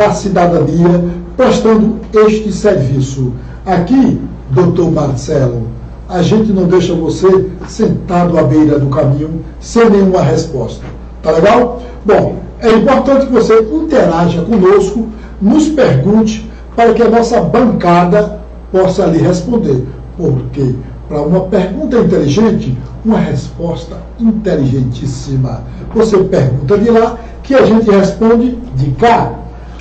à cidadania prestando este serviço. Aqui, doutor Marcelo, a gente não deixa você sentado à beira do caminho sem nenhuma resposta. Tá legal? Bom, é importante que você interaja conosco, nos pergunte, para que a nossa bancada possa lhe responder. Porque para uma pergunta inteligente, uma resposta inteligentíssima. Você pergunta de lá, que a gente responde de cá.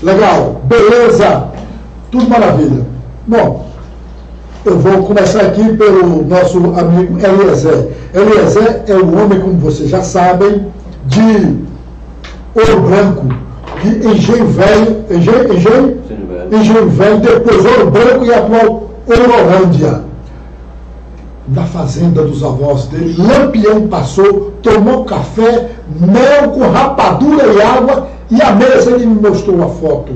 Legal? Beleza? Tudo maravilha. Bom, eu vou começar aqui pelo nosso amigo Eliezer. Eliezer é um homem, como vocês já sabem, de Ouro Branco, de Engenho Velho, Engenho Velho, depois Ouro Branco e atual Ourolândia. Na fazenda dos avós dele, Lampião passou, tomou café, mel com rapadura e água, e à mesa ele me mostrou a foto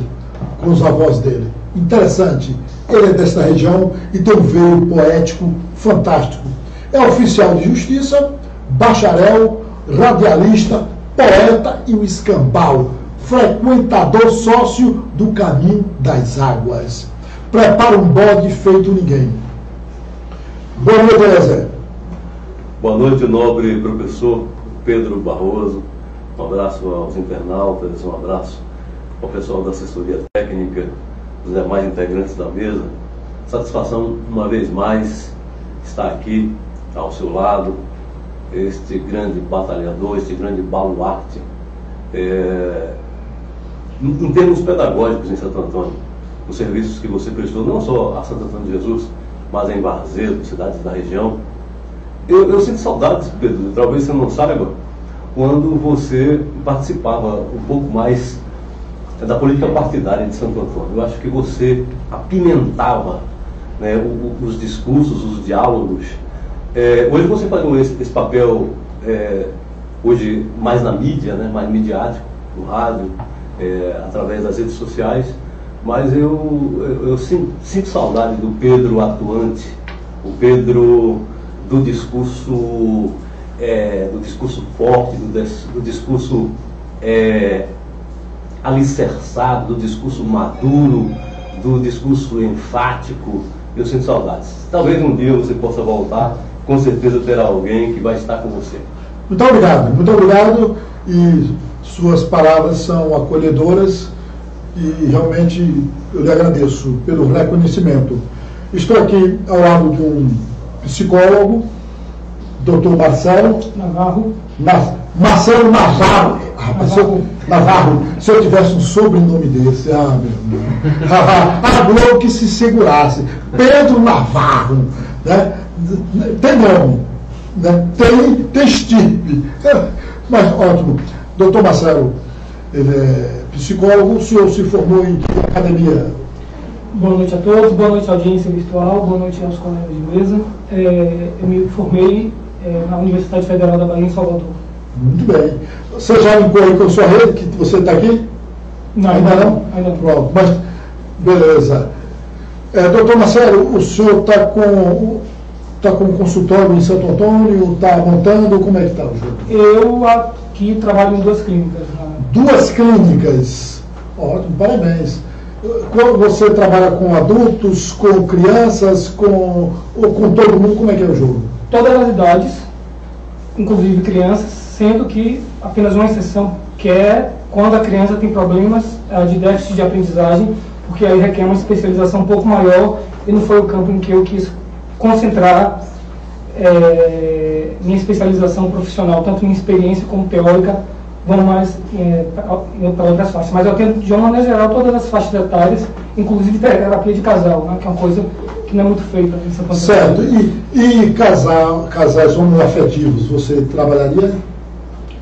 com os avós dele. Interessante. Ele é desta região e tem um veio poético fantástico. É oficial de justiça, bacharel, radialista, poeta e um escambau, frequentador sócio do Caminho das Águas. Prepara um bode feito ninguém. Boa noite, Eliezer. Boa noite, nobre professor Pedro Barroso. Um abraço aos internautas, um abraço ao pessoal da assessoria técnica, os demais integrantes da mesa. Satisfação, uma vez mais, estar aqui ao seu lado, este grande batalhador, este grande baluarte, em termos pedagógicos em Santo Antônio, os serviços que você prestou, não só a Santo Antônio de Jesus, mas em Varzedo, cidades da região. Eu sinto saudades, Pedro, talvez você não saiba, quando você participava um pouco mais da política partidária de Santo Antônio. Eu acho que você apimentava, né, os discursos, os diálogos. Hoje você faz esse papel, hoje mais na mídia, né, mais midiático, no rádio, através das redes sociais, mas eu sinto saudade do Pedro atuante, o Pedro do discurso forte, do discurso alicerçado, do discurso maduro, do discurso enfático. Eu sinto saudades. Talvez um dia você possa voltar, com certeza terá alguém que vai estar com você. Muito obrigado, e suas palavras são acolhedoras e realmente eu lhe agradeço pelo reconhecimento. Estou aqui ao lado de um psicólogo, Dr. Marcelo Navarro. Marcelo Navarro. Navarro. Se eu tivesse um sobrenome desse, meu Deus. A Globo que se segurasse. Pedro Navarro. Né? Tem nome. Né? Tem estirpe. Mas ótimo. Doutor Marcelo, ele é psicólogo, o senhor se formou em que academia? Boa noite a todos, boa noite à audiência virtual, boa noite aos colegas de mesa. Eu me formei na Universidade Federal da Bahia, em Salvador. Muito bem. Você já incorporou com a sua rede, que você está aqui? Não, ainda não. Pronto, mas beleza. Doutor Marcelo, o senhor está com um consultório em Santo Antônio, está montando, como é que está o jogo? Eu aqui trabalho em 2 clínicas. Né? 2 clínicas? Ótimo, parabéns. Quando você trabalha com adultos, com crianças, ou com todo mundo, como é que é o jogo? Todas as idades, inclusive crianças, sendo que apenas uma exceção, que é quando a criança tem problemas de déficit de aprendizagem, porque aí requer uma especialização um pouco maior, e não foi o campo em que eu quis concentrar minha especialização profissional, tanto minha experiência como teórica, vão mais para outras faixas. Mas eu tenho, de uma maneira geral, todas as faixas etárias, inclusive terapia de casal, né, que é uma coisa que não é muito feita em São Paulo. Certo. E casais homoafetivos, você trabalharia?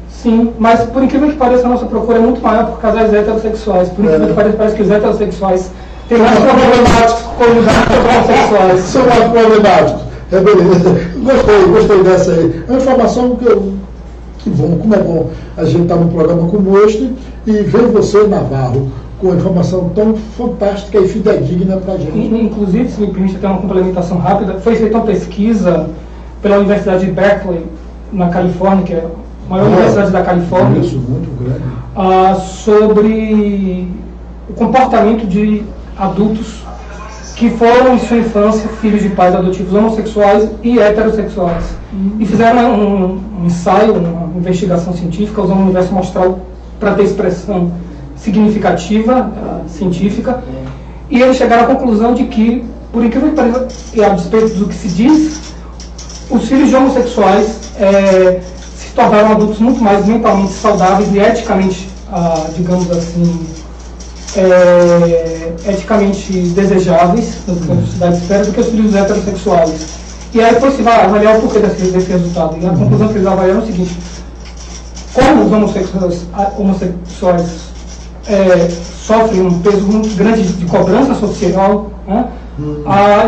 Sim, mas por incrível que pareça, a nossa procura é muito maior por casais heterossexuais. Por incrível que pareça, parece que os heterossexuais têm mais problemáticos como os homossexuais. São mais problemáticos. Beleza. Gostei dessa aí. É uma informação que bom, como é bom a gente estar num programa como este e ver você, Navarro, com uma informação tão fantástica e fidedigna para a gente. Inclusive, se me permite ter uma complementação rápida, foi feita uma pesquisa pela Universidade de Berkeley, na Califórnia, que é a maior universidade da Califórnia, isso, muito grande. sobre o comportamento de adultos que foram, em sua infância, filhos de pais adotivos homossexuais e heterossexuais. E fizeram um ensaio, uma investigação científica, usando o universo mostral para ter expressão significativa, científica, e eles chegaram à conclusão de que, por incrível que pareça, e a despeito do que se diz, os filhos de homossexuais se tornaram adultos muito mais mentalmente saudáveis e eticamente, digamos assim, eticamente desejáveis na sociedade esfera do que os filhos heterossexuais. E aí foi se avaliar o porquê desse resultado. E a conclusão que eles avaliaram é o seguinte: como os homossexuais sofrem um peso muito grande de cobrança social, né?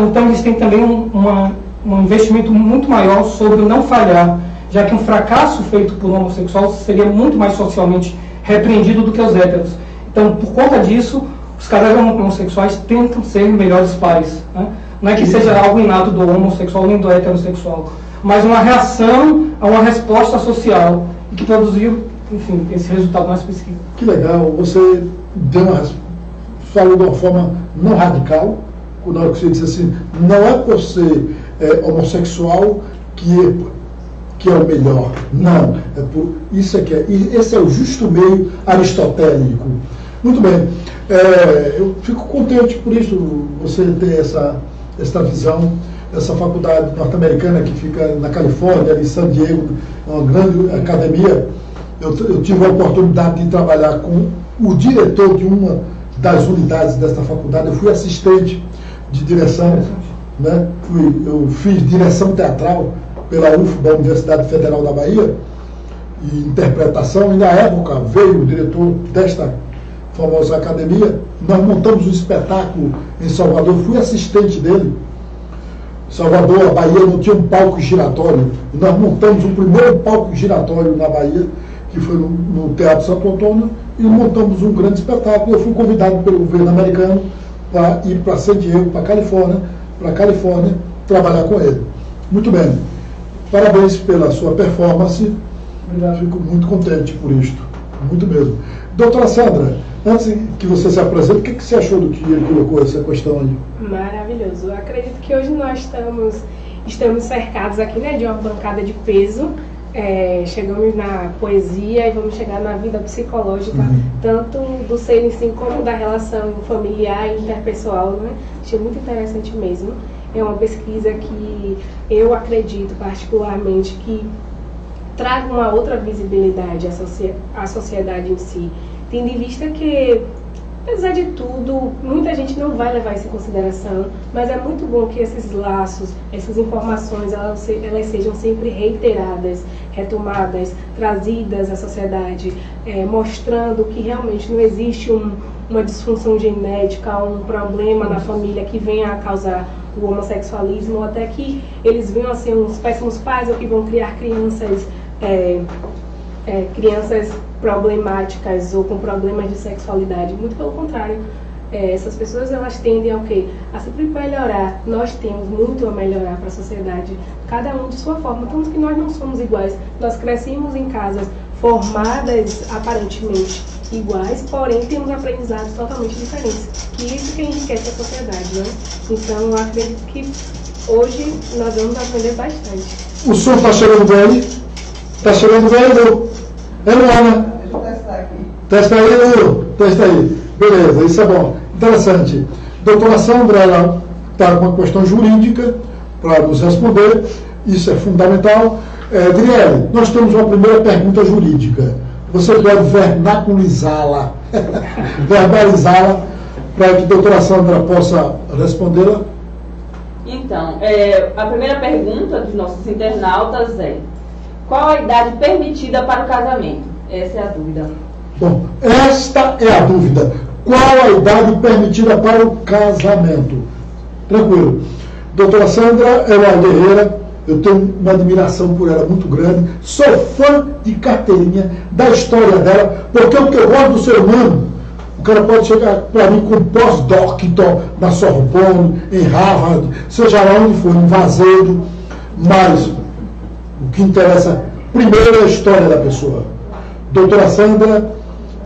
Então eles têm também um investimento muito maior sobre o não falhar, já que um fracasso feito por um homossexual seria muito mais socialmente repreendido do que os héteros. Então, por conta disso, os casais homossexuais tentam ser melhores pais, né? Não é que seja algo inato do homossexual nem do heterossexual, mas uma reação a uma resposta social e que produziu, enfim, esse resultado nessa pesquisa. Que legal, você falou de uma forma não radical, na hora que você disse assim, não é por ser homossexual que é o melhor, não, isso é que é, esse é o justo meio aristotélico. Muito bem, eu fico contente por isso, você ter essa visão, essa faculdade norte-americana que fica na Califórnia, ali em San Diego, uma grande academia. Eu tive a oportunidade de trabalhar com o diretor de uma das unidades desta faculdade. Eu fui assistente de direção, né? Eu fiz direção teatral pela UFBA, Universidade Federal da Bahia, e interpretação, e na época veio o diretor desta famosa academia. Nós montamos um espetáculo em Salvador, fui assistente dele. Salvador, a Bahia, não tinha um palco giratório, e nós montamos o primeiro palco giratório na Bahia, que foi no Teatro Santo Antônio, e montamos um grande espetáculo. Eu fui convidado pelo governo americano para ir para San Diego, para Califórnia, trabalhar com ele. Muito bem. Parabéns pela sua performance. Obrigado. Fico muito contente por isto. Muito mesmo. Doutora Sandra, antes que você se apresente, o que você achou do que ele colocou essa questão aí? Maravilhoso. Eu acredito que hoje nós estamos cercados aqui, né, de uma bancada de peso. Chegamos na poesia e vamos chegar na vida psicológica, tanto do ser em si como da relação familiar e interpessoal, né? Achei muito interessante mesmo. É uma pesquisa que eu acredito particularmente que traga uma outra visibilidade à sociedade em si, tendo em vista que, apesar de tudo, muita gente não vai levar isso em consideração, mas é muito bom que esses laços, essas informações, elas sejam sempre reiteradas, retomadas, trazidas à sociedade, mostrando que realmente não existe uma disfunção genética, um problema na família que venha a causar o homossexualismo, ou até que eles venham a ser uns péssimos pais ou que vão criar crianças problemáticas ou com problemas de sexualidade. Muito pelo contrário, essas pessoas elas tendem ao quê? A sempre melhorar. Nós temos muito a melhorar para a sociedade, cada um de sua forma, tanto que nós não somos iguais. Nós crescemos em casas formadas aparentemente iguais, porém temos aprendizados totalmente diferentes, que isso que enriquece a sociedade, né? Então eu acredito que hoje nós vamos aprender bastante. O som está chegando bem? Está chegando bem, Lu? Luana? Deixa eu testar aqui. Testa aí, Lu. Testa aí. Beleza, isso é bom. Interessante. Doutora Sandra, ela está com uma questão jurídica para nos responder. Isso é fundamental. Driele, nós temos uma primeira pergunta jurídica. Você pode vernaculizá-la, verbalizá-la, para que a doutora Sandra possa respondê-la? Então, a primeira pergunta dos nossos internautas é: qual a idade permitida para o casamento? Essa é a dúvida. Bom, esta é a dúvida. Qual a idade permitida para o casamento? Tranquilo. Doutora Sandra é uma guerreira, eu tenho uma admiração por ela muito grande, sou fã de carteirinha da história dela, porque o que eu gosto do ser humano, o cara pode chegar para mim com pós-doctor na Sorbonne, em Harvard, seja lá onde for, em Vazedo, mas o que interessa primeiro é a história da pessoa. Doutora Sandra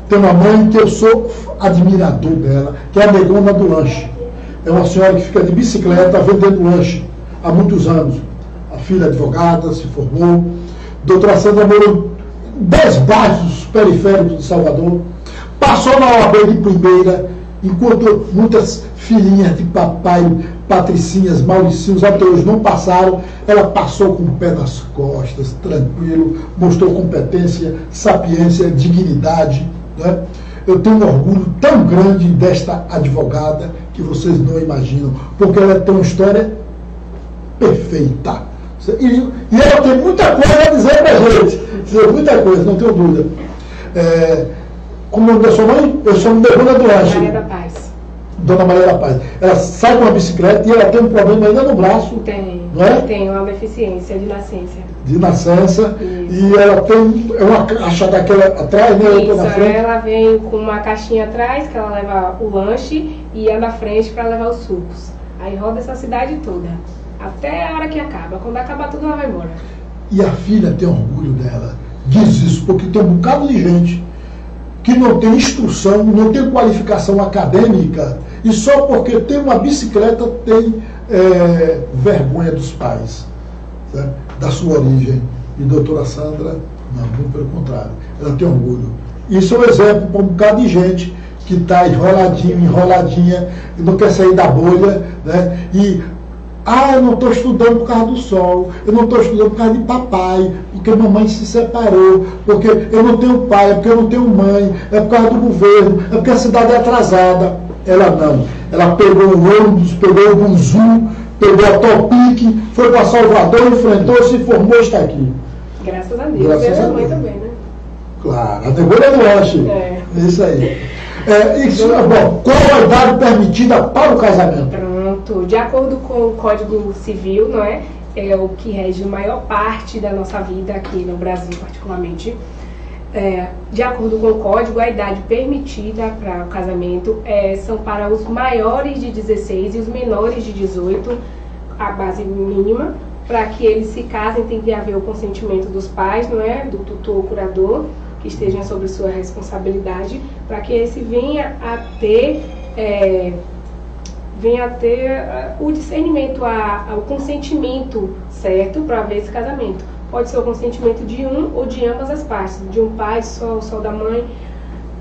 tem uma mãe que eu sou admirador dela, que é a negona do lanche. É uma senhora que fica de bicicleta vendendo lanche há muitos anos. A filha é advogada, se formou. Doutora Sandra morou em 10 bairros periféricos de Salvador. Passou na OAB de primeira, enquanto muitas filhinhas de papai, patricinhas, mauricinhos até hoje não passaram. Ela passou com o pé nas costas, tranquilo, mostrou competência, sapiência, dignidade, né? Eu tenho um orgulho tão grande desta advogada que vocês não imaginam, porque ela tem uma história perfeita. E ela tem muita coisa a dizer pra gente. Muita coisa, não tenho dúvida. Como é o nome da sua mãe? Eu chamo de Dona do Lanche. Maria da Paz. Dona Maria da Paz. Ela sai com uma bicicleta e ela tem um problema ainda no braço. Tem. Não é? Tem uma deficiência de nascença. De nascença. Isso. E ela tem uma caixa daquela atrás, né? Isso, na frente. ela vem com uma caixinha atrás, que ela leva o lanche, e a na frente para levar os sucos. Aí roda essa cidade toda. Até a hora que acaba. Quando acabar tudo, ela vai embora. E a filha tem orgulho dela. Diz isso, porque tem um bocado de gente que não tem instrução, não tem qualificação acadêmica, e só porque tem uma bicicleta tem vergonha dos pais, certo? Da sua origem. E doutora Sandra, não, muito pelo contrário, ela tem orgulho. Isso é um exemplo para um bocado de gente que está enroladinha, e não quer sair da bolha, né? Eu não estou estudando por causa do sol, eu não estou estudando por causa de papai, porque mamãe se separou, porque eu não tenho pai, é porque eu não tenho mãe, é por causa do governo, é porque a cidade é atrasada. Ela não. Ela pegou o ônibus, pegou o Bunzu, pegou a Topic, foi para Salvador, enfrentou, se formou e está aqui. Graças a Deus. E a mãe também, né? Claro, a negócio do lanche. É isso aí. Bom, qual a idade permitida para o casamento? Pronto. De acordo com o Código Civil, não é? É o que rege a maior parte da nossa vida aqui no Brasil, particularmente. De acordo com o Código, a idade permitida para o casamento são para os maiores de 16 e os menores de 18, a base mínima. Para que eles se casem, tem que haver o consentimento dos pais, não é? Do tutor ou curador, que estejam sobre sua responsabilidade, para que esse venha a ter o discernimento, o consentimento certo para haver esse casamento. Pode ser o consentimento de um ou de ambas as partes, de um pai só da mãe.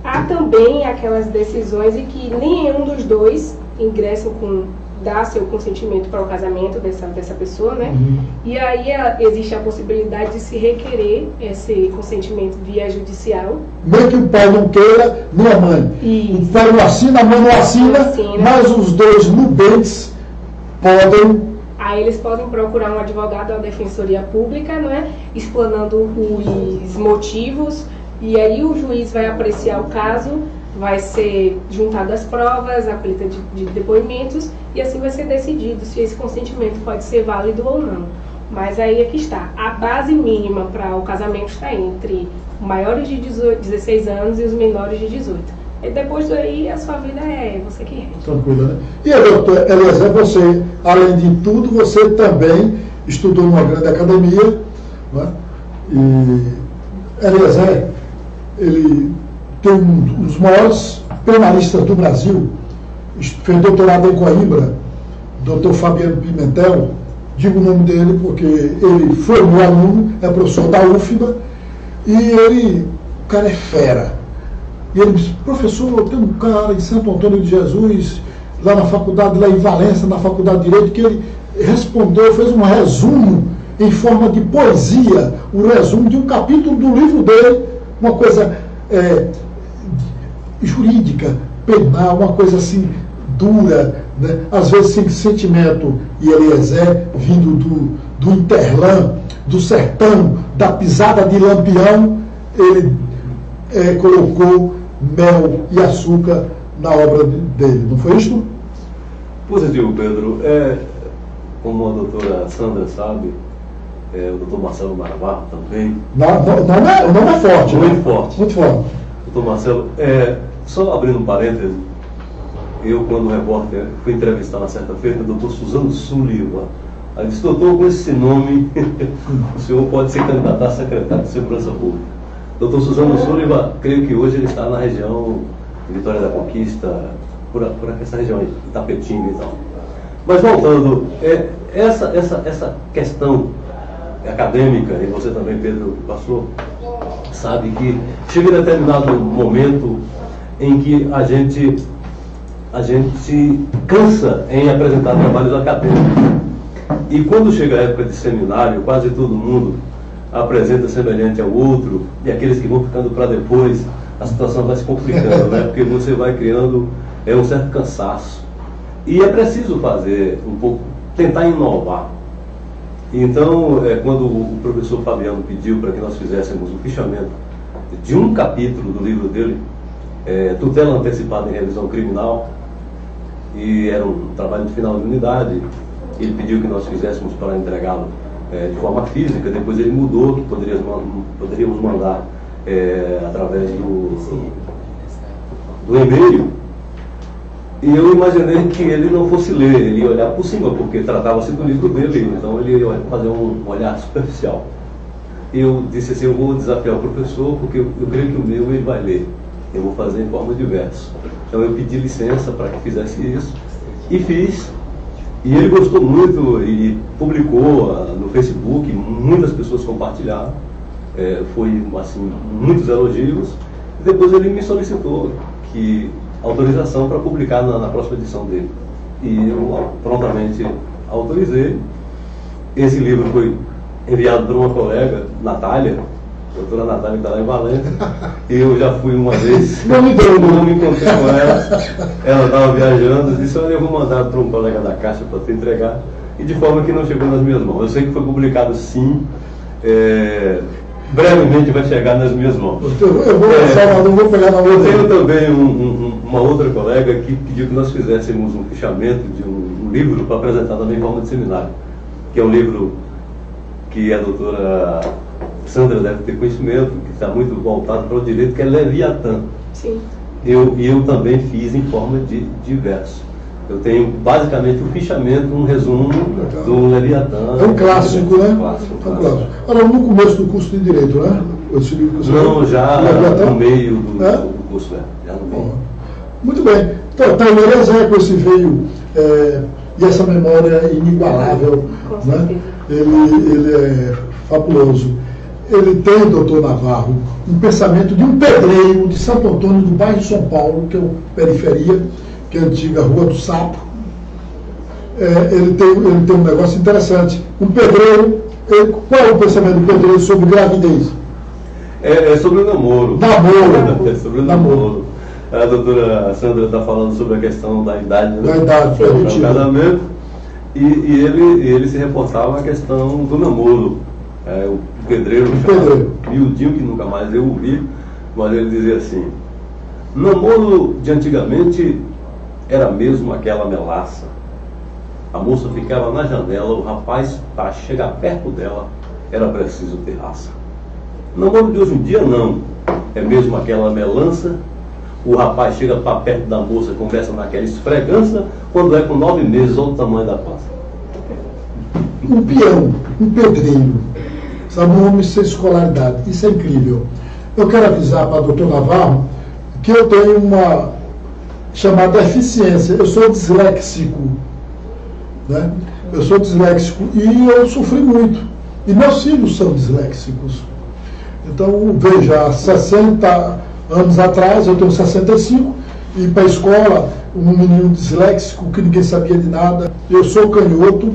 Há também aquelas decisões em que nenhum dos dois ingressam dá seu consentimento para o casamento dessa pessoa, né? Uhum. E aí existe a possibilidade de se requerer esse consentimento via judicial. Nem que o pai não queira, nem a mãe. Isso. O pai não assina, a mãe não assina, mas os dois nubentes podem. Aí eles podem procurar um advogado da defensoria pública, não é? Explanando os motivos, e aí o juiz vai apreciar o caso, vai ser juntado as provas, a colheita de depoimentos, e assim vai ser decidido se esse consentimento pode ser válido ou não. Mas aí é que está. A base mínima para o casamento está entre os maiores de 16 anos e os menores de 18. E depois daí a sua vida é você que rege. Tranquila, né? E a doutora Eliezer, você, além de tudo, você também estudou numa grande academia, né? E Eliezer, ele tem um dos maiores penalistas do Brasil, fez doutorado em Coimbra, doutor Fabiano Pimentel. Digo o nome dele porque ele foi meu aluno, é professor da UFBA, e o cara é fera. E ele disse: professor, tem um cara em Santo Antônio de Jesus, lá na faculdade, lá em Valença, na faculdade de Direito, que ele respondeu, fez um resumo em forma de poesia, um resumo de um capítulo do livro dele, uma coisa jurídica, penal, uma coisa assim dura, né? Às vezes sem sentimento. E Eliezer, vindo do Interlã, do sertão, da pisada de Lampião, ele colocou mel e açúcar na obra dele, não foi isso? Positivo, Pedro. Como a doutora Sandra sabe, o doutor Marcelo Marabá também. O nome é forte. Muito forte. Muito forte. Doutor Marcelo, só abrindo um parêntese, eu, quando repórter, fui entrevistar na certa feita o doutor Suzano Sullivan. Aí disse: doutor, com esse nome, o senhor pode ser candidato a secretário de Segurança Pública. Dr. Suzano Sullivan, creio que hoje ele está na região de Vitória da Conquista, por essa região aí, Itapetinga e tal. Mas voltando, essa questão acadêmica, e você também, Pedro, passou, sabe que chega em determinado momento em que a gente cansa em apresentar trabalhos acadêmicos. E quando chega a época de seminário, quase todo mundo apresenta semelhante ao outro, e aqueles que vão ficando para depois, a situação vai se complicando, né? Porque você vai criando um certo cansaço. E é preciso fazer um pouco, tentar inovar. Então, quando o professor Fabiano pediu para que nós fizéssemos o fichamento de um capítulo do livro dele, Tutela Antecipada em Revisão Criminal, e era um trabalho de final de unidade, ele pediu que nós fizéssemos para entregá-lo de forma física, depois ele mudou, que poderíamos mandar através do e-mail. E eu imaginei que ele não fosse ler, ele ia olhar por cima, porque tratava-se do livro dele, então ele ia fazer um olhar superficial. Eu disse assim, eu vou desafiar o professor, porque eu creio que o meu ele vai ler. Eu vou fazer em forma de verso. Então eu pedi licença para que fizesse isso, e fiz. E ele gostou muito e publicou no Facebook, muitas pessoas compartilharam. Foi, assim, muitos elogios. Depois ele me solicitou autorização para publicar na próxima edição dele. E eu prontamente autorizei. Esse livro foi enviado por uma colega, Natália, a doutora Natália, que está lá em Valência. Eu já fui uma vez, não me encontrei com ela estava viajando, disse, olha, eu vou mandar para um colega da Caixa para te entregar, e de forma que não chegou nas minhas mãos. Eu sei que foi publicado sim, brevemente vai chegar nas minhas mãos. Eu vou passar, não vou pegar na outra. Eu tenho também uma outra colega que pediu que nós fizéssemos um fichamento de um livro para apresentar também em forma de seminário, que é um livro que a doutora Sandra deve ter conhecimento, que está muito voltado para o direito, que é Leviatã. Sim. Eu também fiz em forma de verso. Eu tenho basicamente um fichamento, um resumo do Leviatã. É um clássico, né? Clássico. Agora, no começo do curso de Direito, né? Esse livro que você não, já Leviatã? No meio do curso, já no meio. Muito bem. Então, Tainara Zé, com esse veio e essa memória inigualável, né? Ele é fabuloso. Ele tem, doutor Navarro, um pensamento de um pedreiro de Santo Antônio, do bairro de São Paulo, que é a periferia, que é a antiga Rua do Sapo. Ele tem um negócio interessante. Um pedreiro, qual é o pensamento do pedreiro sobre gravidez? É sobre o namoro. Namoro. É sobre o namoro. A doutora Sandra está falando sobre a questão da idade, né? Da idade permitida. Do casamento. E ele se reportava a questão do namoro. O pedreiro, miudinho, que nunca mais eu ouvi, mas ele dizia assim: namoro de antigamente era mesmo aquela melaça. A moça ficava na janela, o rapaz, para chegar perto dela, era preciso ter raça. Namoro de hoje em dia não. É mesmo aquela melança. O rapaz chega para perto da moça, começa naquela esfregança, quando é com 9 meses, olha o tamanho da pança. Um peão, um pedreiro, sabe, um homem sem escolaridade. Isso é incrível. Eu quero avisar para o doutor Navarro que eu tenho uma chamada deficiência. Eu sou disléxico, né? Eu sou disléxico e eu sofri muito. E meus filhos são disléxicos. Então, veja, há 60 anos atrás, eu tenho 65, e para a escola, um menino disléxico que ninguém sabia de nada. Eu sou canhoto,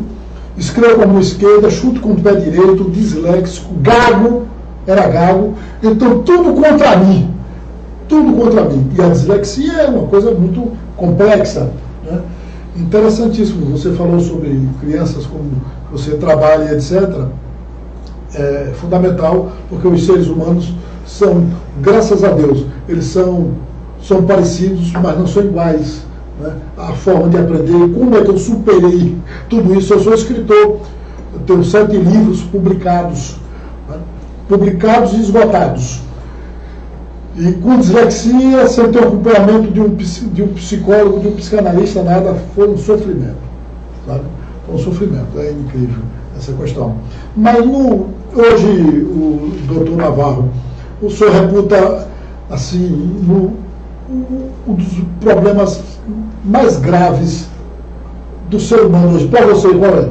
escrevo com a mão esquerda, chuto com o pé direito, disléxico, gago, era gago. Então, tudo contra mim. Tudo contra mim. E a dislexia é uma coisa muito complexa, né? Interessantíssimo. Você falou sobre crianças, como você trabalha, etc. É fundamental, porque os seres humanos são, graças a Deus, eles são parecidos, mas não são iguais, né? A forma de aprender, como é que eu superei tudo isso. Eu sou escritor, eu tenho 7 livros publicados, né? Publicados e esgotados. E com dislexia, sem ter o acompanhamento de um psicólogo, de um psicanalista, nada, foi um sofrimento, sabe? Foi um sofrimento, é incrível essa questão. Mas hoje o doutor Navarro o senhor reputa assim, um dos problemas mais graves do ser humano hoje? Para você, qual é?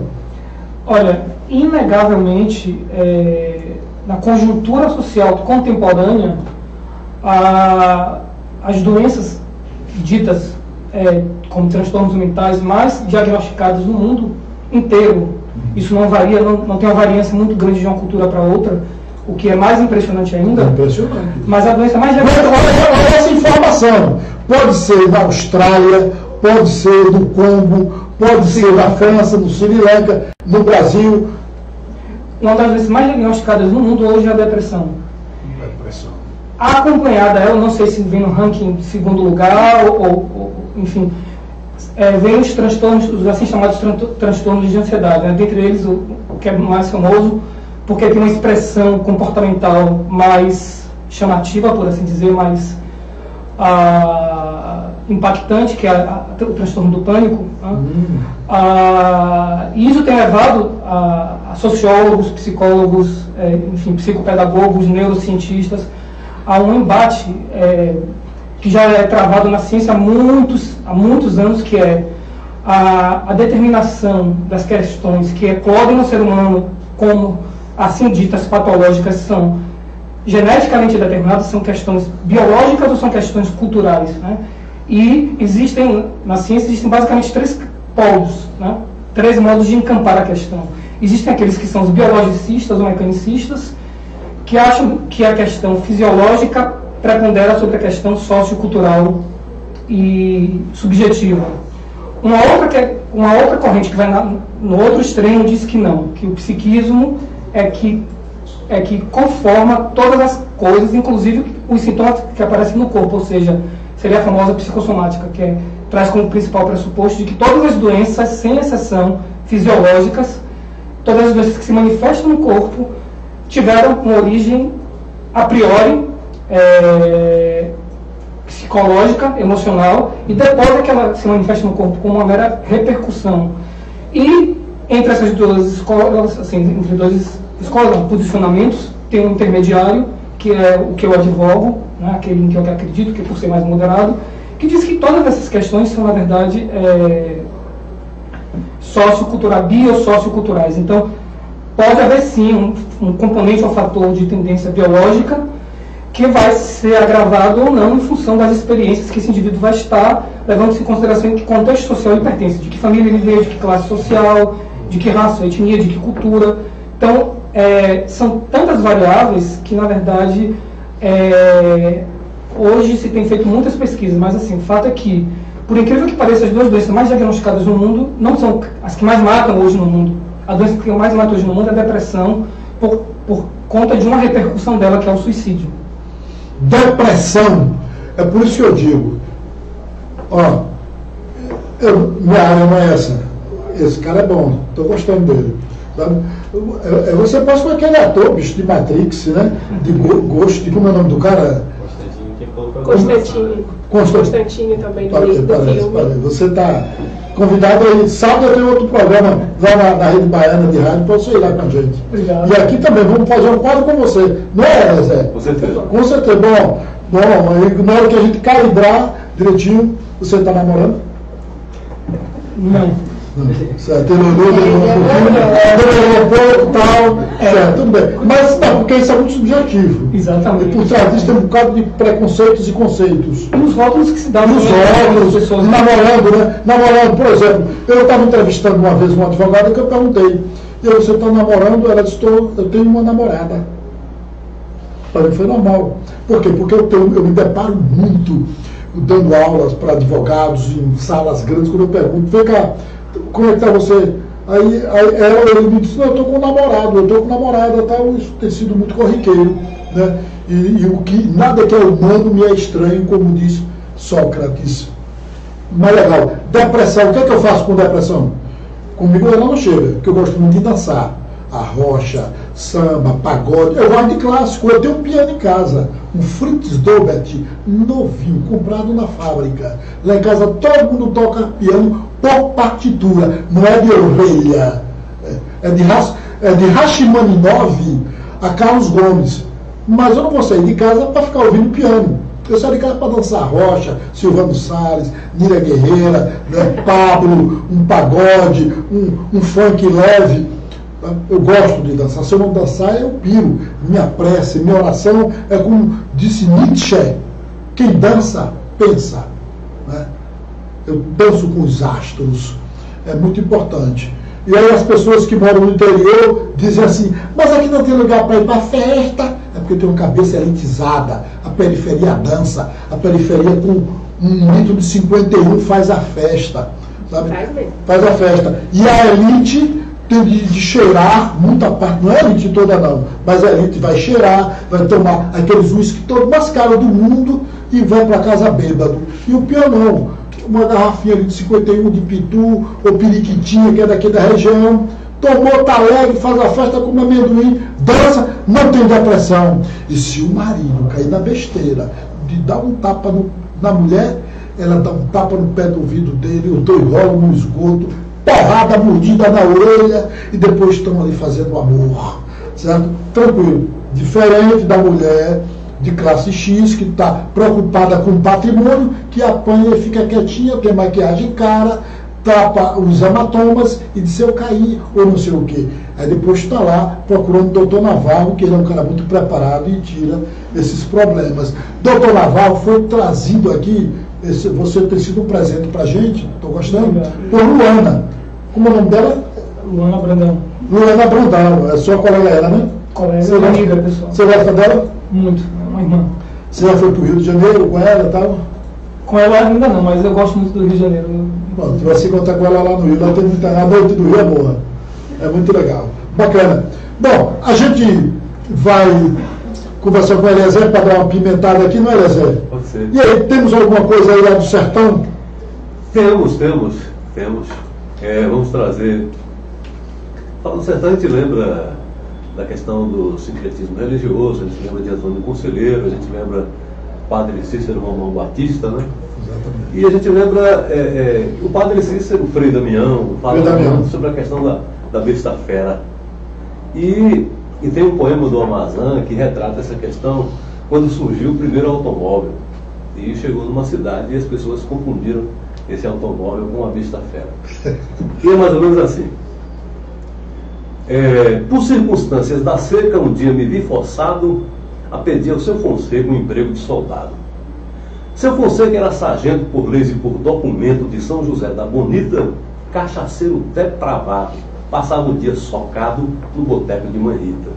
Olha, inegavelmente, na conjuntura social contemporânea, as doenças ditas como transtornos mentais mais diagnosticadas no mundo inteiro, isso não varia, não tem uma variância muito grande de uma cultura para outra, o que é mais impressionante ainda. Impressionante. Mas a doença mais diagnosticada... Olha essa informação. Pode ser na Austrália, pode ser no Congo, pode ser na França, no Sri Lanka, no Brasil. Uma das doenças mais diagnosticadas no mundo hoje é a depressão. Depressão. Acompanhada ela, não sei se vem no ranking de segundo lugar, ou enfim, vem os transtornos, os assim chamados transtornos de ansiedade, né? Dentre eles o que é mais famoso, porque tem uma expressão comportamental mais chamativa, por assim dizer, mais impactante, que é o transtorno do pânico. E isso tem levado a sociólogos, psicólogos, enfim, psicopedagogos, neurocientistas, a um embate que já é travado na ciência há muitos anos, que é a determinação das questões que eclodem no ser humano como assim ditas patológicas são geneticamente determinadas, são questões biológicas ou são questões culturais, né? E na ciência existem basicamente 3 polos, né? 3 modos de encampar a questão. Existem aqueles que são os biologicistas ou mecanicistas, que acham que a questão fisiológica prepondera sobre a questão sociocultural e subjetiva. Uma outra corrente que vai no outro extremo diz que não, que o psiquismo é que conforma todas as coisas, inclusive os sintomas que aparecem no corpo, ou seja, seria a famosa psicossomática, que traz como principal pressuposto de que todas as doenças, sem exceção, fisiológicas, todas as doenças que se manifestam no corpo, tiveram uma origem a priori psicológica, emocional, e depois é que ela se manifesta no corpo como uma mera repercussão. E entre essas duas escolas, posicionamentos, tem um intermediário, que é o que eu advogo, né, aquele em que eu acredito, que é por ser mais moderado, que diz que todas essas questões são, na verdade, biosocioculturais. Então, pode haver sim um componente ou fator de tendência biológica que vai ser agravado ou não em função das experiências que esse indivíduo vai estar levando-se em consideração em que contexto social ele pertence, de que família ele veio, de que classe social, de que raça, etnia, de que cultura. Então, são tantas variáveis que, na verdade, hoje se tem feito muitas pesquisas, mas assim, o fato é que, por incrível que pareça, as 2 doenças mais diagnosticadas no mundo não são as que mais matam hoje no mundo. A doença que mais mata hoje no mundo é a depressão, por conta de uma repercussão dela, que é o suicídio. Depressão. É por isso que eu digo, minha área não é essa. Esse cara é bom, estou gostando dele. Sabe? Você passa com aquele ator, bicho, de Matrix, né? De Ghost, como é o nome do cara? Constantine também, do filme. Você está convidado aí. Sábado eu tenho outro programa lá na Rede Baiana de Rádio, para você ir lá com a gente. Obrigado. E aqui também vamos fazer um quadro com você. Não é, Zé? Com certeza. Com certeza. Bom, na hora que a gente calibrar direitinho, você está namorando? Não. Certo, demorou um pouco, tal, certo, tudo bem. Mas não, porque isso é muito subjetivo. Exatamente. E por trás disso tem um bocado de preconceitos e conceitos. E os rótulos que se dão. Os rótulos, pessoas namorando, né? Namorando, por exemplo, eu estava entrevistando uma vez uma advogada que eu perguntei, e eu, você está namorando? Ela disse, eu tenho uma namorada. Para mim foi normal. Por quê? Porque eu me deparo muito dando aulas para advogados em salas grandes, quando eu pergunto, vem cá, como é que está você? Aí ele me disse, não, eu estou com um namorado, eu estou com namorada, tal, isso tem sido muito corriqueiro, né? E o que nada que é humano me é estranho, como diz Sócrates. Mas legal, depressão, o que é que eu faço com depressão? Comigo ela não chega, porque eu gosto muito de dançar. Arrocha, samba, pagode, eu gosto de clássico, eu tenho um piano em casa, um Fritz Dobert novinho, comprado na fábrica. Lá em casa todo mundo toca piano por partitura, não é de orelha, é de Rachmaninoff a Carlos Gomes. mas eu não vou sair de casa para ficar ouvindo piano. Eu saio de casa para dançar rocha, Silvano Salles, Nira Guerreira, né, Pablo, um pagode, um funk leve. Eu gosto de dançar. Se eu não dançar, eu piro. Minha prece, minha oração é como disse Nietzsche: quem dança, pensa. Né? Eu danço com os astros. É muito importante. E aí as pessoas que moram no interior dizem assim: mas aqui não tem lugar para ir para festa. É porque tem uma cabeça elitizada. A periferia dança. A periferia com um litro de 51 faz a festa. Sabe? Faz a festa. E a elite tem de cheirar muita parte. Não é a elite toda não. Mas a elite vai cheirar, vai tomar aqueles uísque todo mais caro do mundo e vai para casa bêbado. E o pior não. Uma garrafinha ali de 51 de pitu ou periquitinha, que é daqui da região, tomou, tá alegre, faz a festa, come amendoim, dança, não tem depressão. E se o marido cair na besteira de dar um tapa na mulher, ela dá um tapa no pé do ouvido dele, os dois rolam no esgoto, porrada, mordida na orelha, e depois estão ali fazendo amor, certo? Tranquilo. Diferente da mulher de classe X, que está preocupada com o patrimônio, que apanha e fica quietinha, tem maquiagem cara, tapa os hematomas e diz: se eu cair ou não sei o quê. Aí depois está lá procurando o doutor Navarro, que ele é um cara muito preparado e tira esses problemas. Doutor Navarro foi trazido aqui, você tem sido um presente para a gente, estou gostando, por Luana. Como é o nome dela? Luana Brandão. Luana Brandão, é sua colega ela, né? Colega, amiga, pessoal. Você gosta dela? Muito, é uma irmã. Você já foi para o Rio de Janeiro com ela e tal? Com ela ainda não, mas eu gosto muito do Rio de Janeiro. Bom, você vai se encontrar com ela lá no Rio, lá tem muita, a noite do Rio é boa. É muito legal. Bacana. Bom, a gente vai conversar com o Eliezer para dar uma pimentada aqui, não é, Eliezer? Pode ser. E aí, temos alguma coisa aí lá do sertão? Temos. Vamos trazer. Falando do sertão, a gente lembra da questão do sincretismo religioso, a gente lembra de Antônio Conselheiro, a gente lembra Padre Cícero Romão Batista, né? Exatamente. E a gente lembra o Padre Cícero, Frei Damião, falando sobre a questão da besta fera. E tem um poema do Amazã que retrata essa questão quando surgiu o primeiro automóvel. E chegou numa cidade e as pessoas confundiram esse automóvel com uma besta fera. E é mais ou menos assim. Por circunstâncias da seca, um dia me vi forçado a pedir ao seu Fonseca um emprego de soldado. Seu Fonseca era sargento por leis e por documento de São José da Bonita, cachaceiro depravado, passava o dia socado no boteco de Manrita.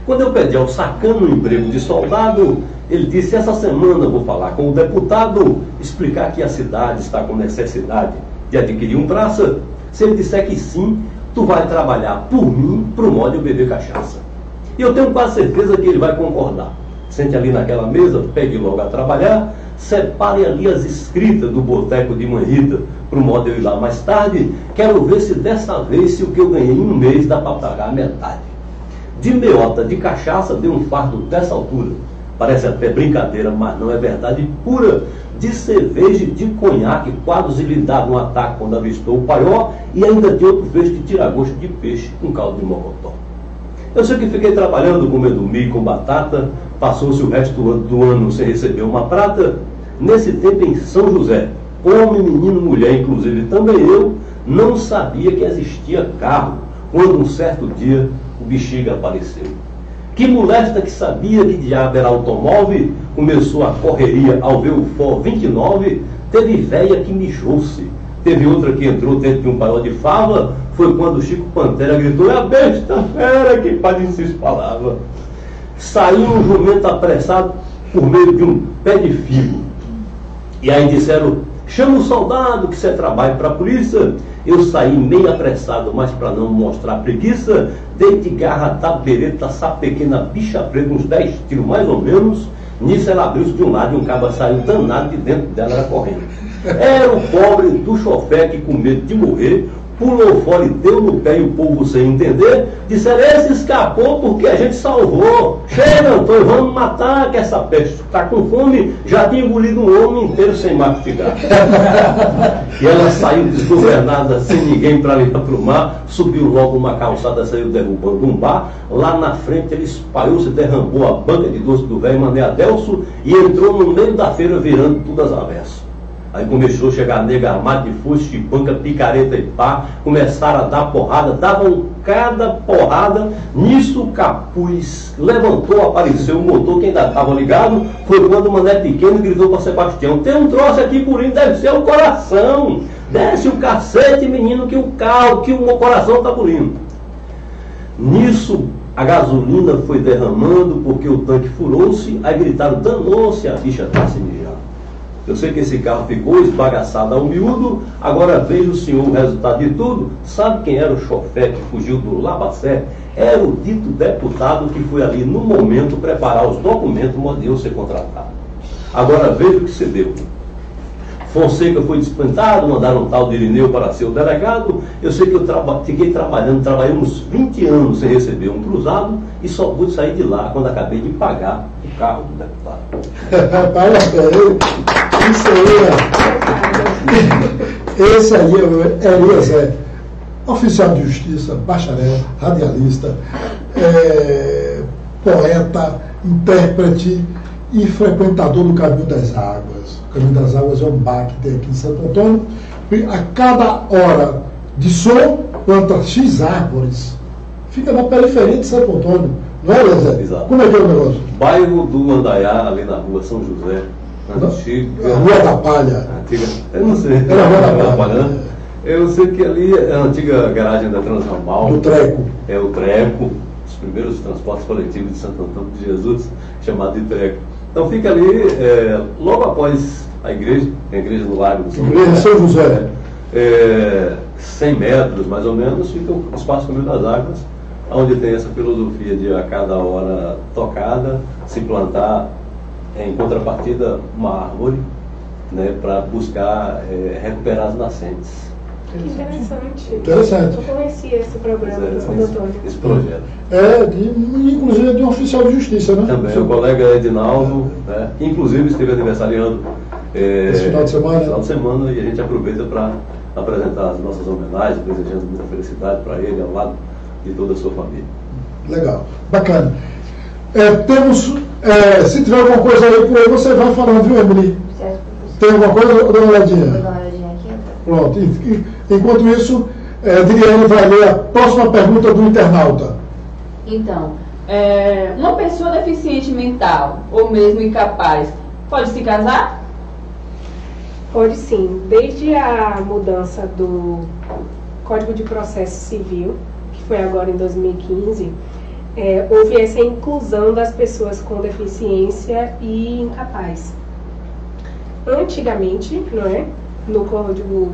Quando eu pedi ao sacano um emprego de soldado, ele disse: essa semana vou falar com o deputado, explicar que a cidade está com necessidade de adquirir um praça. Se ele disser que sim, tu vai trabalhar por mim, pro modo de eu beber cachaça. E eu tenho quase certeza que ele vai concordar. Sente ali naquela mesa, pegue logo a trabalhar, separe ali as escritas do boteco de Manrita, pro modo de eu ir lá mais tarde. Quero ver se dessa vez, se o que eu ganhei em um mês dá para pagar a metade. De meota de cachaça deu um fardo dessa altura. Parece até brincadeira, mas não é verdade pura. De cerveja e de conhaque, quadros lhe dava um ataque quando avistou o paió, e ainda de outro fez de tira-gosto de peixe com caldo de mocotó. Eu sei que fiquei trabalhando comendo milho com batata, passou-se o resto do ano sem receber uma prata. Nesse tempo em São José, homem, menino, mulher, inclusive também eu, não sabia que existia carro, quando um certo dia o bexiga apareceu. Que molesta que sabia que diabo era automóvel, começou a correria ao ver o Ford 29, teve véia que mijou-se, teve outra que entrou dentro de um paiol de fava, foi quando o Chico Pantera gritou: é a besta fera que Padre Cis falava. Saiu um jumento apressado por meio de um pé de figo. E aí disseram: chama o soldado que você trabalha para a polícia. Eu saí meio apressado, mas para não mostrar preguiça, dei de garra da bereta essa pequena bicha preta, uns 10 tiros mais ou menos. Nisso ela abriu-se de um lado e um cabo saiu danado, de dentro dela era correndo. Era o pobre do chofé que, com medo de morrer, pulou fora e deu no pé, e o povo sem entender, disseram: esse escapou porque a gente salvou. Chega, Antônio, vamos matar que essa peste está com fome, já tinha engolido um homem inteiro sem mastigar. E ela saiu desgovernada, sem ninguém para limpar para o mar, subiu logo uma calçada, saiu derrubando um bar, lá na frente ele espalhou-se, derrambou a banca de doce do velho Mané Adelso e entrou no meio da feira virando tudo às avessas. Aí começou a chegar nega armada de foice, banca, picareta e pá, começaram a dar porrada, davam cada porrada. Nisso o capuz levantou, apareceu o motor que ainda estava ligado. Foi quando o Mané Pequeno gritou para Sebastião: tem um troço aqui por aí, deve ser o coração. Desce o cacete, menino, que o coração está purindo. Nisso a gasolina foi derramando porque o tanque furou-se. Aí gritaram: danou-se, a bicha está se mijando. Eu sei que esse carro ficou esbagaçado ao miúdo. Agora veja o senhor o resultado de tudo. Sabe quem era o chofé que fugiu do Labacé? Era o dito deputado que foi ali no momento preparar os documentos, modelo ser contratado. Agora veja o que se deu. Fonseca foi desplantado, mandaram um tal de Irineu para ser o delegado. Eu sei que eu fiquei trabalhei uns 20 anos sem receber um cruzado e só pude sair de lá quando acabei de pagar o carro do deputado. Isso aí, esse aí é Eliezer, oficial de justiça, bacharel, radialista, poeta, intérprete e frequentador do Caminho das Águas. O Caminho das Águas é um bar que tem aqui em Santo Antônio. E a cada hora de som, planta X árvores. Fica na periferia de Santo Antônio. Não é, Eliezer? Exato. Como é que é o negócio? Bairro do Andaiá, ali na rua São José. Antiga. Rua da Palha. Antiga, eu não sei. Era a Rua da Palha. Né? Eu sei que ali é a antiga garagem da Transramal. Do Treco. É o Treco, os primeiros transportes coletivos de Santo Antônio de Jesus, chamado de Treco. Então fica ali, logo após a igreja do Lago do São José. Igreja São José. 100 metros mais ou menos, fica o Espaço Caminho das Águas, onde tem essa filosofia de a cada hora tocada, se plantar em contrapartida uma árvore, né, para buscar recuperar as nascentes. Que interessante. Interessante. Eu conhecia esse programa do Santo Antônio. Esse projeto. Inclusive de um oficial de justiça, né? Também o colega Edinaldo, né, inclusive esteve aniversariando esse final de semana. Final de semana, e a gente aproveita para apresentar as nossas homenagens, desejando muita felicidade para ele, ao lado de toda a sua família. Legal, bacana. Se tiver alguma coisa aí por aí, você vai falando, viu, Emily? Tem alguma coisa? Dá uma olhadinha. Vou dar uma olhadinha aqui, então. Pronto. Enquanto isso, Adriane vai ler a próxima pergunta do internauta. Então, uma pessoa deficiente mental ou mesmo incapaz pode se casar? Pode sim. Desde a mudança do Código de Processo Civil, que foi agora em 2015, houve essa inclusão das pessoas com deficiência e incapaz. Antigamente, não é? No Código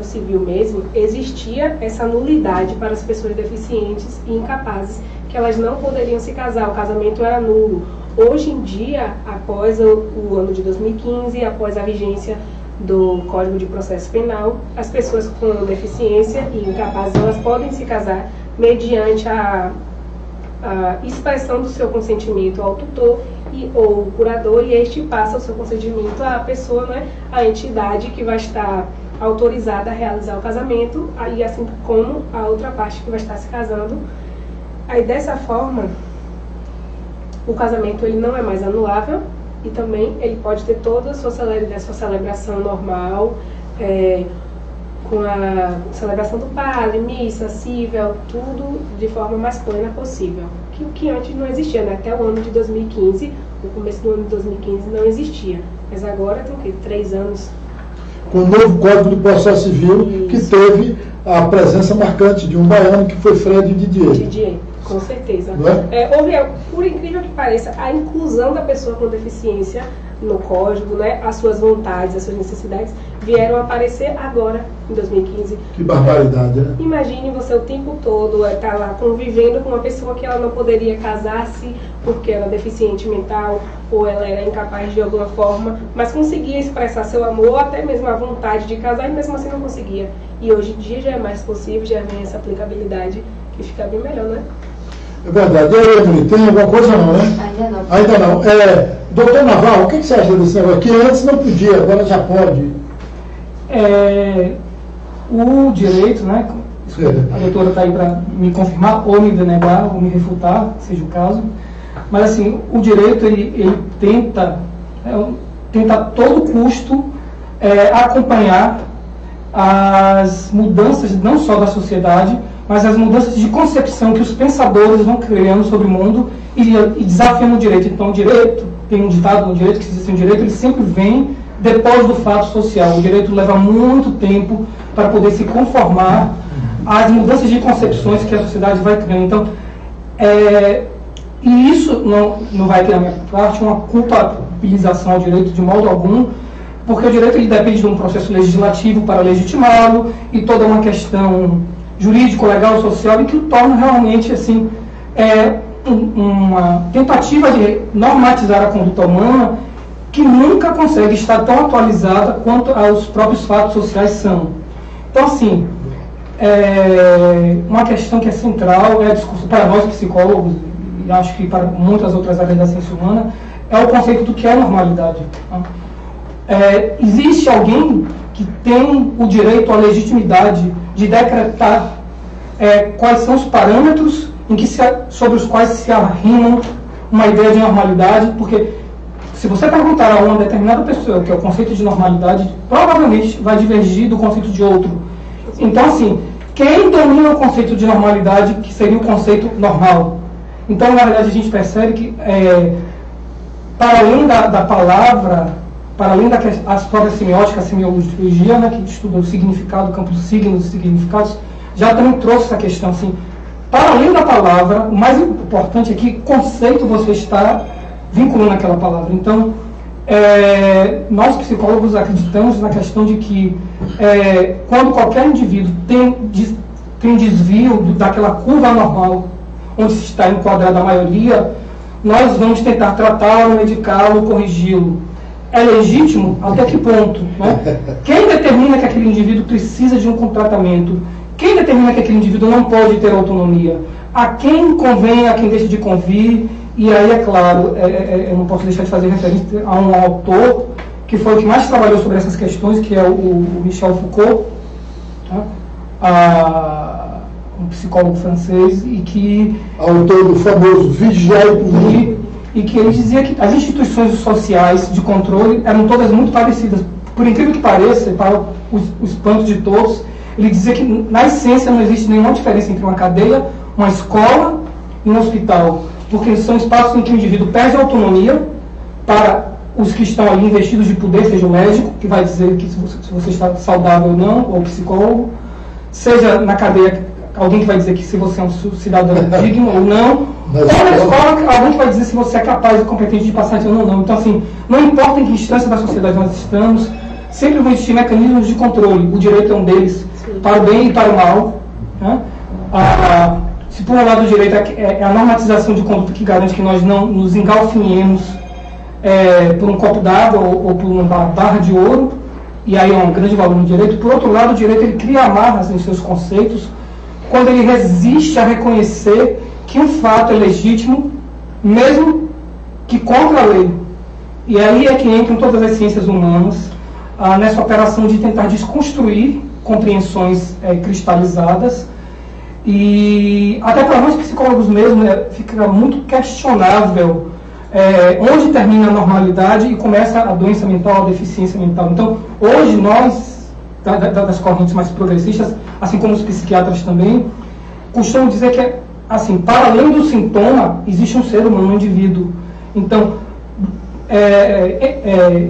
Civil mesmo, existia essa nulidade para as pessoas deficientes e incapazes, que elas não poderiam se casar, o casamento era nulo. Hoje em dia, após o ano de 2015, após a vigência do Código de Processo Penal, as pessoas com deficiência e incapazes, elas podem se casar mediante a expressão do seu consentimento ao tutor ou curador, e este passa o seu consentimento à pessoa, né, à entidade que vai estar autorizada a realizar o casamento, aí assim como a outra parte que vai estar se casando. Aí dessa forma, o casamento ele não é mais anulável e também ele pode ter toda a sua celebração normal, com a celebração do padre, missa, cível, tudo de forma mais plena possível. Que antes não existia, né? Até o ano de 2015, no começo do ano de 2015 não existia. Mas agora tem o quê? 3 anos. Com o novo Código do Processo Civil, que teve a presença marcante de um baiano, que foi Fred Didier. Didier, com certeza. Houve, por incrível que pareça, a inclusão da pessoa com deficiência no código, né, as suas vontades, as suas necessidades, vieram aparecer agora, em 2015. Que barbaridade, né? Imagine você o tempo todo estar lá convivendo com uma pessoa que ela não poderia casar-se porque era deficiente mental ou ela era incapaz de alguma forma, mas conseguia expressar seu amor ou até mesmo a vontade de casar e mesmo assim não conseguia. E hoje em dia já é mais possível, já vem essa aplicabilidade que fica bem melhor, né? É verdade. E aí, Emily, tem alguma coisa não, né? Ainda não. Ainda não. Doutor Navarro, o que você acha desse negócio? Que antes não podia, agora já pode. O direito, né? A doutora está aí para me confirmar, ou me denegar, ou me refutar, seja o caso. Mas assim, o direito ele tenta a todo custo acompanhar as mudanças não só da sociedade, mas as mudanças de concepção que os pensadores vão criando sobre o mundo e desafiando o direito. Então, o direito, tem um ditado no direito que se diz assim, o direito ele sempre vem depois do fato social. O direito leva muito tempo para poder se conformar às mudanças de concepções que a sociedade vai criando. Então, e isso não vai ter, da minha parte, uma culpabilização ao direito de modo algum, porque o direito ele depende de um processo legislativo para legitimá-lo e toda uma questão jurídico, legal, social, e que o torna realmente assim, uma tentativa de normatizar a conduta humana que nunca consegue estar tão atualizada quanto os próprios fatos sociais são. Então, assim, uma questão que é central, é a discussão para nós psicólogos, e acho que para muitas outras áreas da ciência humana, é o conceito do que é normalidade. Existe alguém que tem o direito à legitimidade de decretar quais são os parâmetros sobre os quais se arrimam uma ideia de normalidade, porque se você perguntar a uma determinada pessoa que é o conceito de normalidade, provavelmente vai divergir do conceito de outro. Então, assim, quem domina o conceito de normalidade, que seria o conceito normal? Então, na verdade, a gente percebe que, para além da palavra, para além das próprias semióticas, a semiologia, né, que estuda o significado, o campo dos signos e significados, já também trouxe essa questão, assim, para além da palavra, o mais importante é que conceito você está vinculando aquela palavra. Então, nós psicólogos acreditamos na questão de que quando qualquer indivíduo tem desvio daquela curva normal, onde se está enquadrada a maioria, nós vamos tentar tratá-lo, medicá-lo, corrigi-lo. É legítimo? Até que ponto? Né? Quem determina que aquele indivíduo precisa de um tratamento? Quem determina que aquele indivíduo não pode ter autonomia? A quem convém, a quem deixa de convir? E aí, é claro, eu não posso deixar de fazer referência a um autor que foi o que mais trabalhou sobre essas questões, que é o Michel Foucault, tá? Um psicólogo francês, e que... autor do famoso Vigiar e Punir. E que ele dizia que as instituições sociais de controle eram todas muito parecidas. Por incrível que pareça, para o espanto de todos, ele dizia que, na essência, não existe nenhuma diferença entre uma cadeia, uma escola e um hospital, porque são espaços em que o indivíduo perde a autonomia para os que estão ali investidos de poder, seja o médico, que vai dizer que se você está saudável ou não, ou o psicólogo, seja na cadeia alguém que vai dizer que se você é um cidadão digno ou não, ou na escola alguém que vai dizer se você é capaz e competente de passar de ano ou não. Então, assim, não importa em que instância da sociedade nós estamos, sempre vão existir mecanismos de controle. O direito é um deles, para o bem e para o mal. Né? Se por um lado o direito é a normatização de conduta que garante que nós não nos engalfinhemos por um copo d'água ou por uma barra de ouro, e aí é um grande valor no direito. Por outro lado, o direito ele cria amarras em seus conceitos quando ele resiste a reconhecer que um fato é legítimo, mesmo que contra a lei. E aí é que entram todas as ciências humanas nessa operação de tentar desconstruir compreensões cristalizadas. E até para nós psicólogos mesmo, fica muito questionável onde termina a normalidade e começa a doença mental, a deficiência mental. Então, hoje nós, das correntes mais progressistas, assim como os psiquiatras também, costumam dizer que, assim, para além do sintoma, existe um ser humano, um indivíduo. Então,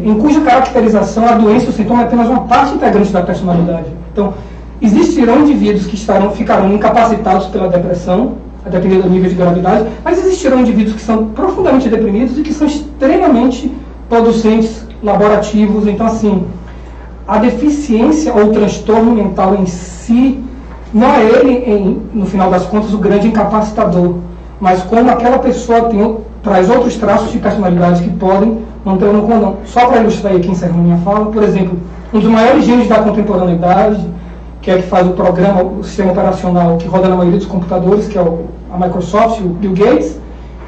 em cuja caracterização a doença e o sintoma é apenas uma parte integrante da personalidade. Então, existirão indivíduos que ficarão incapacitados pela depressão, a depender do nível de gravidade, mas existirão indivíduos que são profundamente deprimidos e que são extremamente producentes, laborativos. Então, assim, a deficiência ou o transtorno mental em si, não é ele, no final das contas, o grande incapacitador, mas como aquela pessoa traz outros traços de personalidade que podem manter no condão. Só para ilustrar aqui, encerrando minha fala, por exemplo, um dos maiores gênios da contemporaneidade, que é que faz o programa, o sistema operacional que roda na maioria dos computadores, que é a Microsoft, o Bill Gates,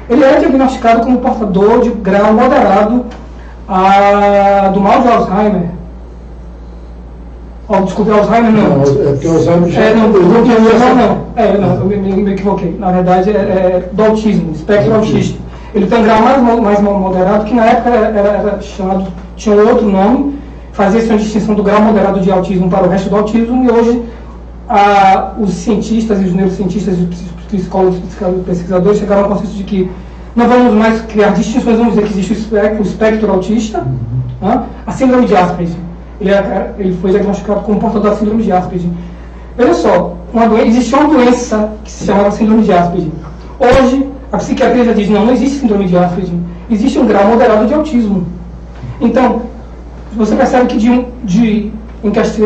ele é diagnosticado como portador de grau moderado do mal de Alzheimer. Desculpe, Alzheimer não. É porque Alzheimer já... Não, eu me equivoquei. Na verdade, do autismo, espectro autista. Ele tem um grau mais moderado, que na época era chamado, tinha um outro nome, fazia essa distinção do grau moderado de autismo para o resto do autismo, e hoje os cientistas e os neurocientistas e os psicólogos e pesquisadores chegaram ao consenso de que não vamos mais criar distinções, vamos dizer que existe o espectro autista, a síndrome de Asperger. Ele foi diagnosticado como portador da síndrome de Asperger. Veja só, existia uma doença que se chamava síndrome de Asperger. Hoje, a psiquiatria já diz, não existe síndrome de Asperger, existe um grau moderado de autismo. Então, você percebe que em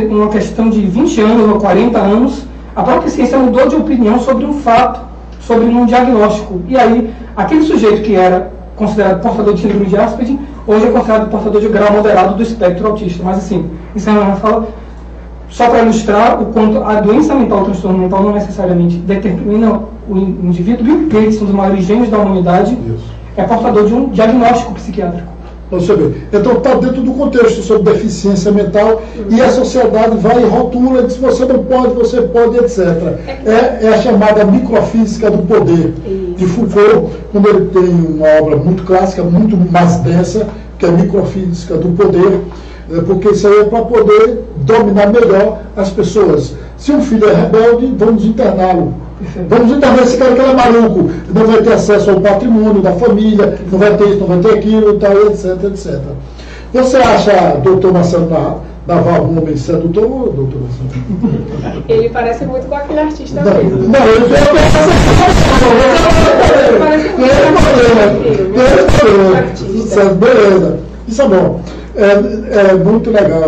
uma questão de 20 anos ou 40 anos, a própria ciência mudou de opinião sobre um fato, sobre um diagnóstico. E aí, aquele sujeito que era considerado portador de síndrome de Asperger, hoje é considerado portador de grau moderado do espectro autista. Mas assim, encerrando a fala, só para ilustrar o quanto a doença mental, o transtorno mental, não necessariamente determina o indivíduo. Bill Gates, um dos maiores gênios da humanidade, é portador de um diagnóstico psiquiátrico. Então está dentro do contexto sobre deficiência mental, e a sociedade vai e rotula e diz você não pode, você pode, etc. É a chamada microfísica do poder de Foucault, quando ele tem uma obra muito clássica, muito mais densa, que é a microfísica do poder, porque isso aí é para poder dominar melhor as pessoas. Se um filho é rebelde, vamos interná-lo. Vamos internar esse cara que ele é maluco, não vai ter acesso ao patrimônio da família, não vai ter isso, não vai ter aquilo, tal, etc, etc. Você acha, doutor Marcelo Navarro, um homem sedutor, doutor Marcelo? Ele parece muito com aquele artista mesmo. Não, ele parece beleza. Isso é bom. É muito legal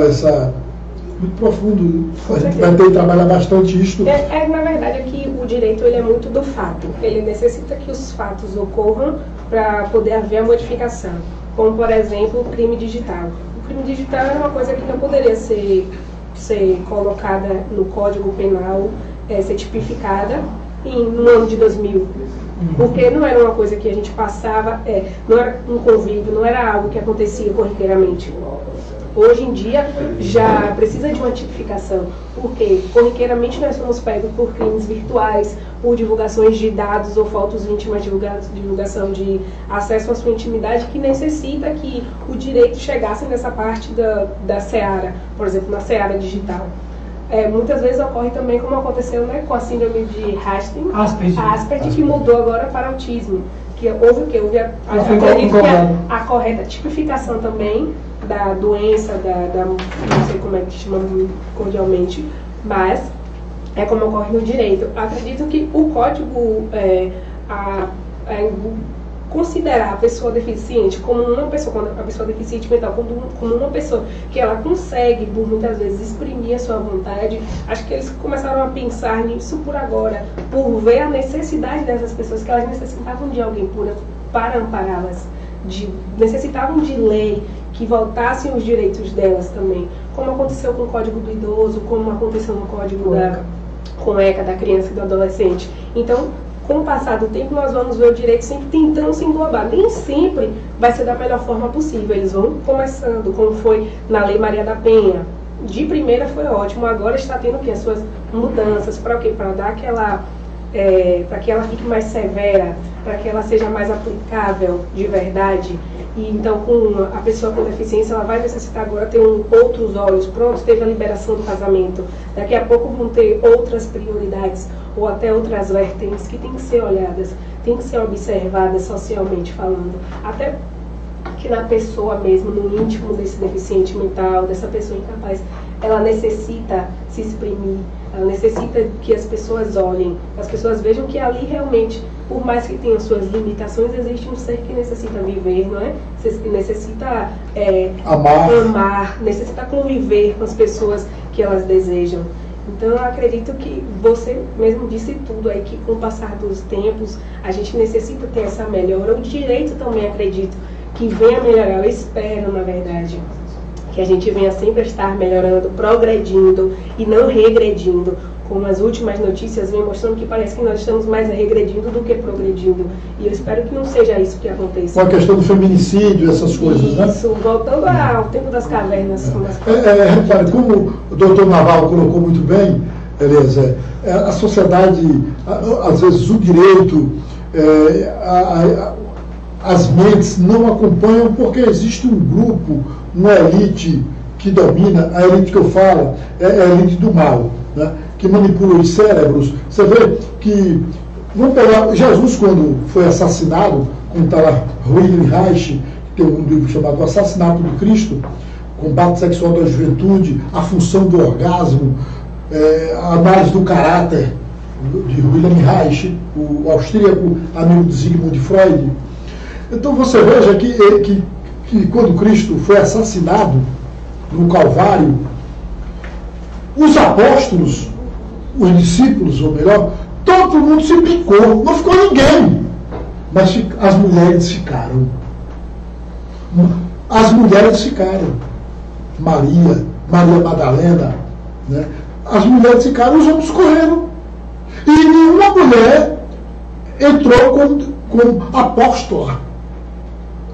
muito profundo, a gente vai ter que trabalhar bastante isto. Na verdade, aqui o direito ele é muito do fato. Ele necessita que os fatos ocorram para poder haver a modificação. Como, por exemplo, o crime digital. O crime digital é uma coisa que não poderia ser colocada no Código Penal, ser tipificada no ano de 2000. Porque não era uma coisa que a gente passava, não era um convívio, não era algo que acontecia corriqueiramente. Hoje em dia já precisa de uma tipificação, porque corriqueiramente nós somos pegos por crimes virtuais, por divulgações de dados ou fotos íntimas, divulgação de acesso à sua intimidade, que necessita que o direito chegasse nessa parte da seara, por exemplo, na seara digital. Muitas vezes ocorre também, como aconteceu com a síndrome de Asperger, que mudou agora para autismo. Que houve o quê? A correta tipificação também da doença, não sei como é que chama cordialmente, mas é como ocorre no direito. Acredito que o código considerar a pessoa deficiente como uma pessoa, a pessoa deficiente mental como uma pessoa que ela consegue, por muitas vezes, exprimir a sua vontade. Acho que eles começaram a pensar nisso por agora, por ver a necessidade dessas pessoas, que elas necessitavam de alguém para ampará-las, necessitavam de lei que voltassem os direitos delas também, como aconteceu com o Código do Idoso, como aconteceu no Código com ECA, da criança e do adolescente. Então, com o passar do tempo, nós vamos ver o direito sempre tentando se englobar. Nem sempre vai ser da melhor forma possível. Eles vão começando, como foi na Lei Maria da Penha. De primeira foi ótimo, agora está tendo as suas mudanças. Para o quê? Para dar para que ela fique mais severa, para que ela seja mais aplicável de verdade. E então, com a pessoa com deficiência, ela vai necessitar agora ter outros olhos. Pronto, teve a liberação do casamento. Daqui a pouco vão ter outras prioridades ou até outras vertentes que têm que ser olhadas, têm que ser observadas socialmente falando. Até que na pessoa mesmo, no íntimo desse deficiente mental, dessa pessoa incapaz, ela necessita se exprimir, ela necessita que as pessoas olhem, que as pessoas vejam que ali realmente por mais que tenha suas limitações, existe um ser que necessita viver, não é? Necessita amar, necessita conviver com as pessoas que elas desejam. Então eu acredito que você mesmo disse tudo aí, que com o passar dos tempos a gente necessita ter essa melhora. O direito também acredito que venha melhorar, eu espero na verdade que a gente venha sempre estar melhorando, progredindo e não regredindo, como as últimas notícias vêm mostrando que parece que nós estamos mais regredindo do que progredindo. E eu espero que não seja isso que aconteça. Com a questão do feminicídio, essas coisas, isso, né? Isso, voltando ao tempo das cavernas. Repare, como o doutor Navarro colocou muito bem, Eliezer, a sociedade, às vezes o direito, as mentes não acompanham porque existe um grupo, uma elite que domina, a elite que eu falo é a elite do mal, né? Que manipula os cérebros. Você vê que, vamos pegar Jesus quando foi assassinado, como está lá Wilhelm Reich, que tem um livro chamado O Assassinato do Cristo, combate sexual da juventude, a função do orgasmo, a análise do caráter de Wilhelm Reich, o austríaco amigo de Sigmund Freud. Então você veja que quando Cristo foi assassinado no Calvário, os apóstolos, os discípulos, ou melhor, todo mundo se picou, não ficou ninguém, mas as mulheres ficaram. As mulheres ficaram. Maria Madalena, né? As mulheres ficaram, os homens correram. E nenhuma mulher entrou como apóstola.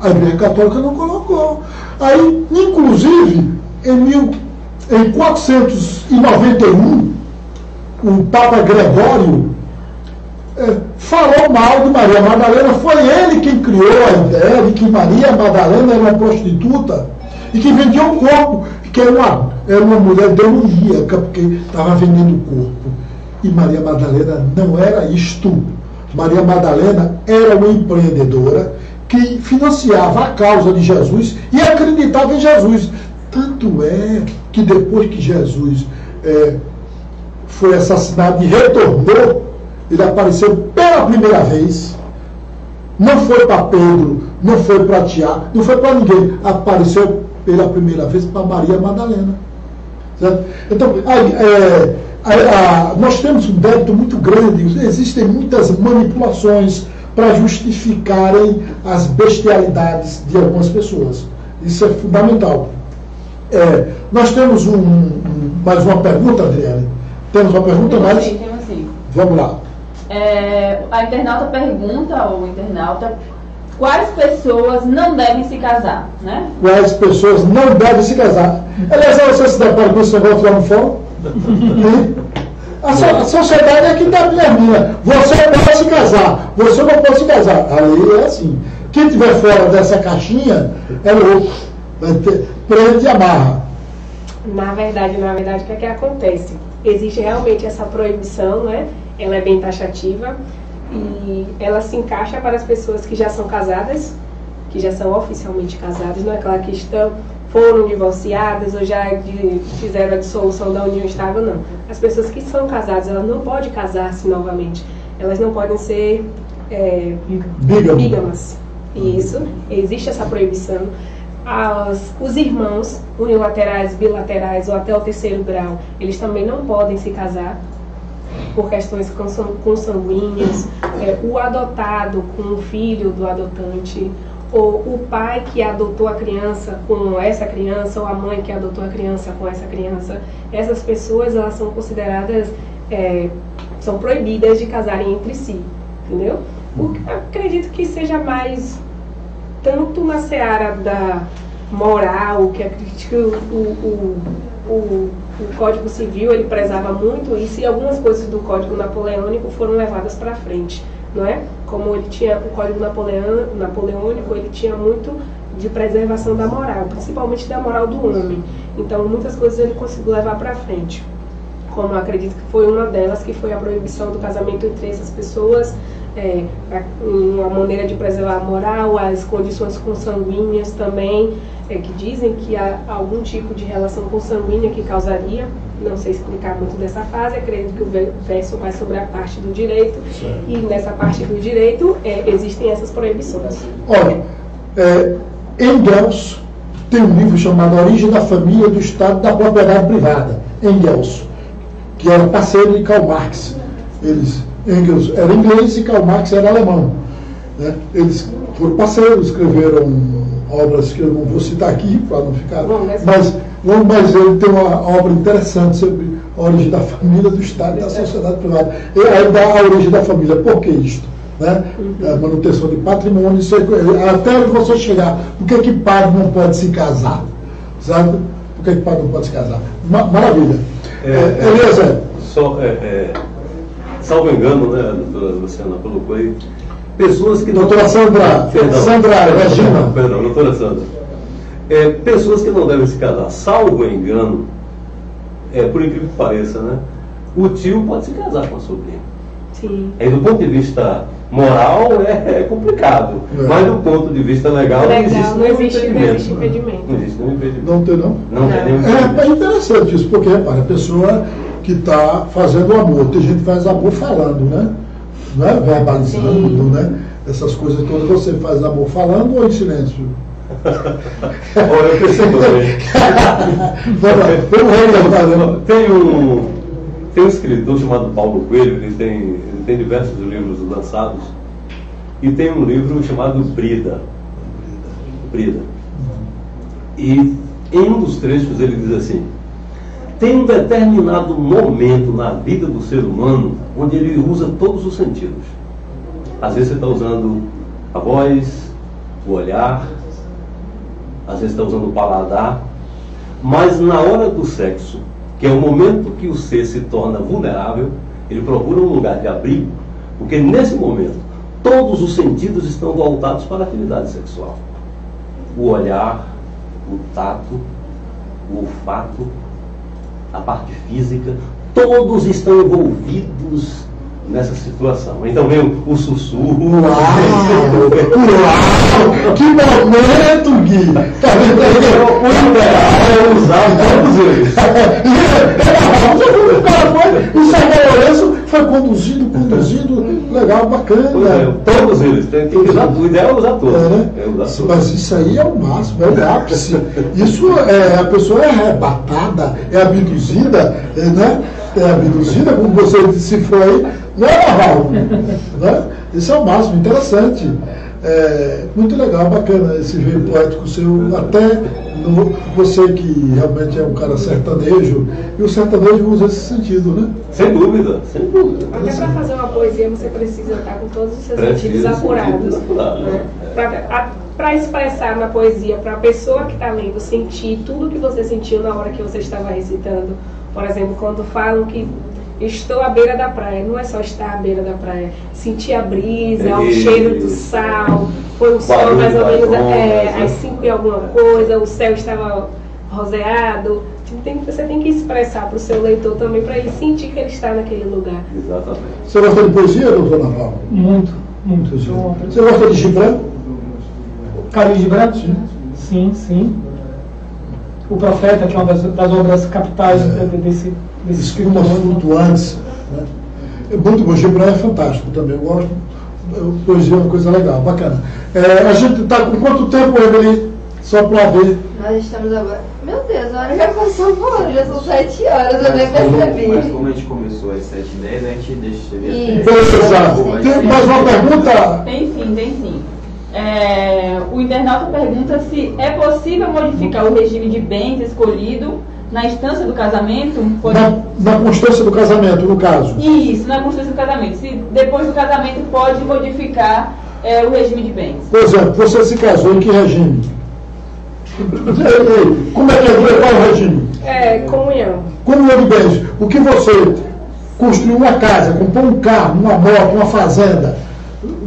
A Igreja Católica não colocou. Aí, inclusive, em 491, o Papa Gregório falou mal de Maria Madalena. Foi ele quem criou a ideia de que Maria Madalena era uma prostituta e que vendia um corpo, que era uma mulher demoníaca, porque estava vendendo o corpo. E Maria Madalena não era isto. Maria Madalena era uma empreendedora que financiava a causa de Jesus e acreditava em Jesus. Tanto é que depois que Jesus foi assassinado e retornou, ele apareceu pela primeira vez. Não foi para Pedro, não foi para Tiago, não foi para ninguém. Apareceu pela primeira vez para Maria Madalena. Certo? Então, nós temos um débito muito grande, existem muitas manipulações para justificarem as bestialidades de algumas pessoas. Isso é fundamental. Nós temos mais uma pergunta, Adriane? Temos uma pergunta mais? Sim, temos sim. Vamos lá. A internauta pergunta, ou internauta, quais pessoas não devem se casar, né? Quais pessoas não devem se casar? Aliás, você se depara com esse negócio lá no fórum? A sociedade é que determina. Você pode se casar, você não pode se casar. Aí é assim. Quem estiver fora dessa caixinha é louco. Prende e amarra. Na verdade, o que é que acontece? Existe realmente essa proibição, né? Ela é bem taxativa e ela se encaixa para as pessoas que já são casadas, que já são oficialmente casadas, não é claro que foram divorciadas ou já fizeram a dissolução da união estável, não. As pessoas que são casadas, elas não podem casar-se novamente. Elas não podem ser bígamas. Isso, existe essa proibição. Os irmãos unilaterais, bilaterais ou até o terceiro grau, eles também não podem se casar por questões consanguíneas. O adotado com o filho do adotante, ou o pai que adotou a criança com essa criança, ou a mãe que adotou a criança com essa criança, essas pessoas, elas são consideradas, são proibidas de casarem entre si, entendeu? Acredito que seja mais tanto na seara da moral, que acredito que o Código Civil, ele prezava muito isso, e algumas coisas do Código Napoleônico foram levadas para frente, não é? Como ele tinha o Código Napoleônico, ele tinha muito de preservação da moral, principalmente da moral do homem. Então, muitas coisas ele conseguiu levar para frente. como acredito que foi uma delas, que foi a proibição do casamento entre essas pessoas, uma maneira de preservar a moral, as condições consanguíneas também, que dizem que há algum tipo de relação consanguínea que causaria, não sei explicar muito dessa fase, acredito que o verso vai sobre a parte do direito, e nessa parte do direito existem essas proibições. Olha, Engels tem um livro chamado A Origem da Família, do Estado e da Propriedade Privada, Engels, que era parceiro de Karl Marx. Engels era inglês e Karl Marx era alemão, né? Eles foram parceiros, escreveram obras que eu não vou citar aqui para não ficar, mas ele tem uma obra interessante sobre a origem da família, do Estado e da sociedade privada. E aí dá a origem da família. Por que isto? Né? A manutenção de patrimônio, até onde você chegar. Por que padre não pode se casar? Sabe? Por que padre não pode se casar? Maravilha. Eliezer. Salvo engano, né, a doutora Luciana colocou aí, pessoas que doutora Sandra Regina. Perdão, doutora Sandra. Pessoas que não devem se casar, salvo engano, por incrível que pareça, né, o tio pode se casar com a sobrinha. Sim. Aí, do ponto de vista moral, é complicado. Mas do ponto de vista legal, não existe nenhum impedimento. Não existe nenhum impedimento. Não tem, não? Não tem nenhum impedimento. É interessante isso, porque, repara, a pessoa que está fazendo amor, tem gente que faz amor falando, né? Não é verbalizando, né? Essas coisas todas. Você faz amor falando ou em silêncio? Olha, eu percebo bem. Tem um escritor chamado Paulo Coelho, ele tem diversos livros lançados, e tem um livro chamado Brida. E em um dos trechos ele diz assim: tem um determinado momento na vida do ser humano onde ele usa todos os sentidos. Às vezes você está usando a voz, o olhar, às vezes está usando o paladar, mas na hora do sexo, que é o momento que o ser se torna vulnerável, ele procura um lugar de abrigo, porque nesse momento todos os sentidos estão voltados para a atividade sexual. O olhar, o tato, o olfato, a parte física, todos estão envolvidos nessa situação. Então vem o sussurro. Uau! Que momento, Gui! Tá vendo aí? O ideal é usar todos eles. O Sérgio Lourenço foi conduzindo, legal, bacana. Todos eles. Tem que usar, o ideal é usar todos. Mas isso aí é o máximo, é o ápice. Isso a pessoa é arrebatada, é abduzida, né? É abduzida, como você decifrou aí, não é normal. Né? Isso é o máximo, interessante. Muito legal, bacana esse veio poético seu, até você que realmente é um cara sertanejo, e o sertanejo usa esse sentido, né? Sem dúvida, sem dúvida. Até para fazer uma poesia você precisa estar com todos os seus sentidos apurados. Né? Para expressar na poesia, para a pessoa que está lendo sentir tudo que você sentiu na hora que você estava recitando. Por exemplo, quando falam que estou à beira da praia, não é só estar à beira da praia, sentir a brisa, o cheiro do sal, foi um sol mais ou menos às 5 e alguma coisa, o céu estava roseado. Você tem que expressar para o seu leitor também, para ele sentir que ele está naquele lugar. Exatamente. Você gosta de poesia, doutor Naval? Muito. Você gosta de Gibran? Khalil Gibran? Sim. O Profeta, que é uma das obras capitais desse escritor. Flutuantes. Né? É muito bom. Gibran é fantástico também. Eu gosto. Poesia é uma coisa legal, bacana. A gente está com quanto tempo, Evelyn? Só para ver. Nós estamos agora. Meu Deus, a hora já passou voando, já são 7 horas, eu nem percebi. Mas como a gente começou às 7h10, a gente deixa Tem mais uma pergunta? Tem sim. O internauta pergunta se é possível modificar o regime de bens escolhido na instância do casamento. Na constância do casamento, no caso. Isso, na constância do casamento. Se depois do casamento pode modificar o regime de bens. Por exemplo, você se casou em que regime? Como é que é? Qual o regime? Comunhão. Comunhão de bens. O que você construiu uma casa, comprou um carro, uma moto, uma fazenda,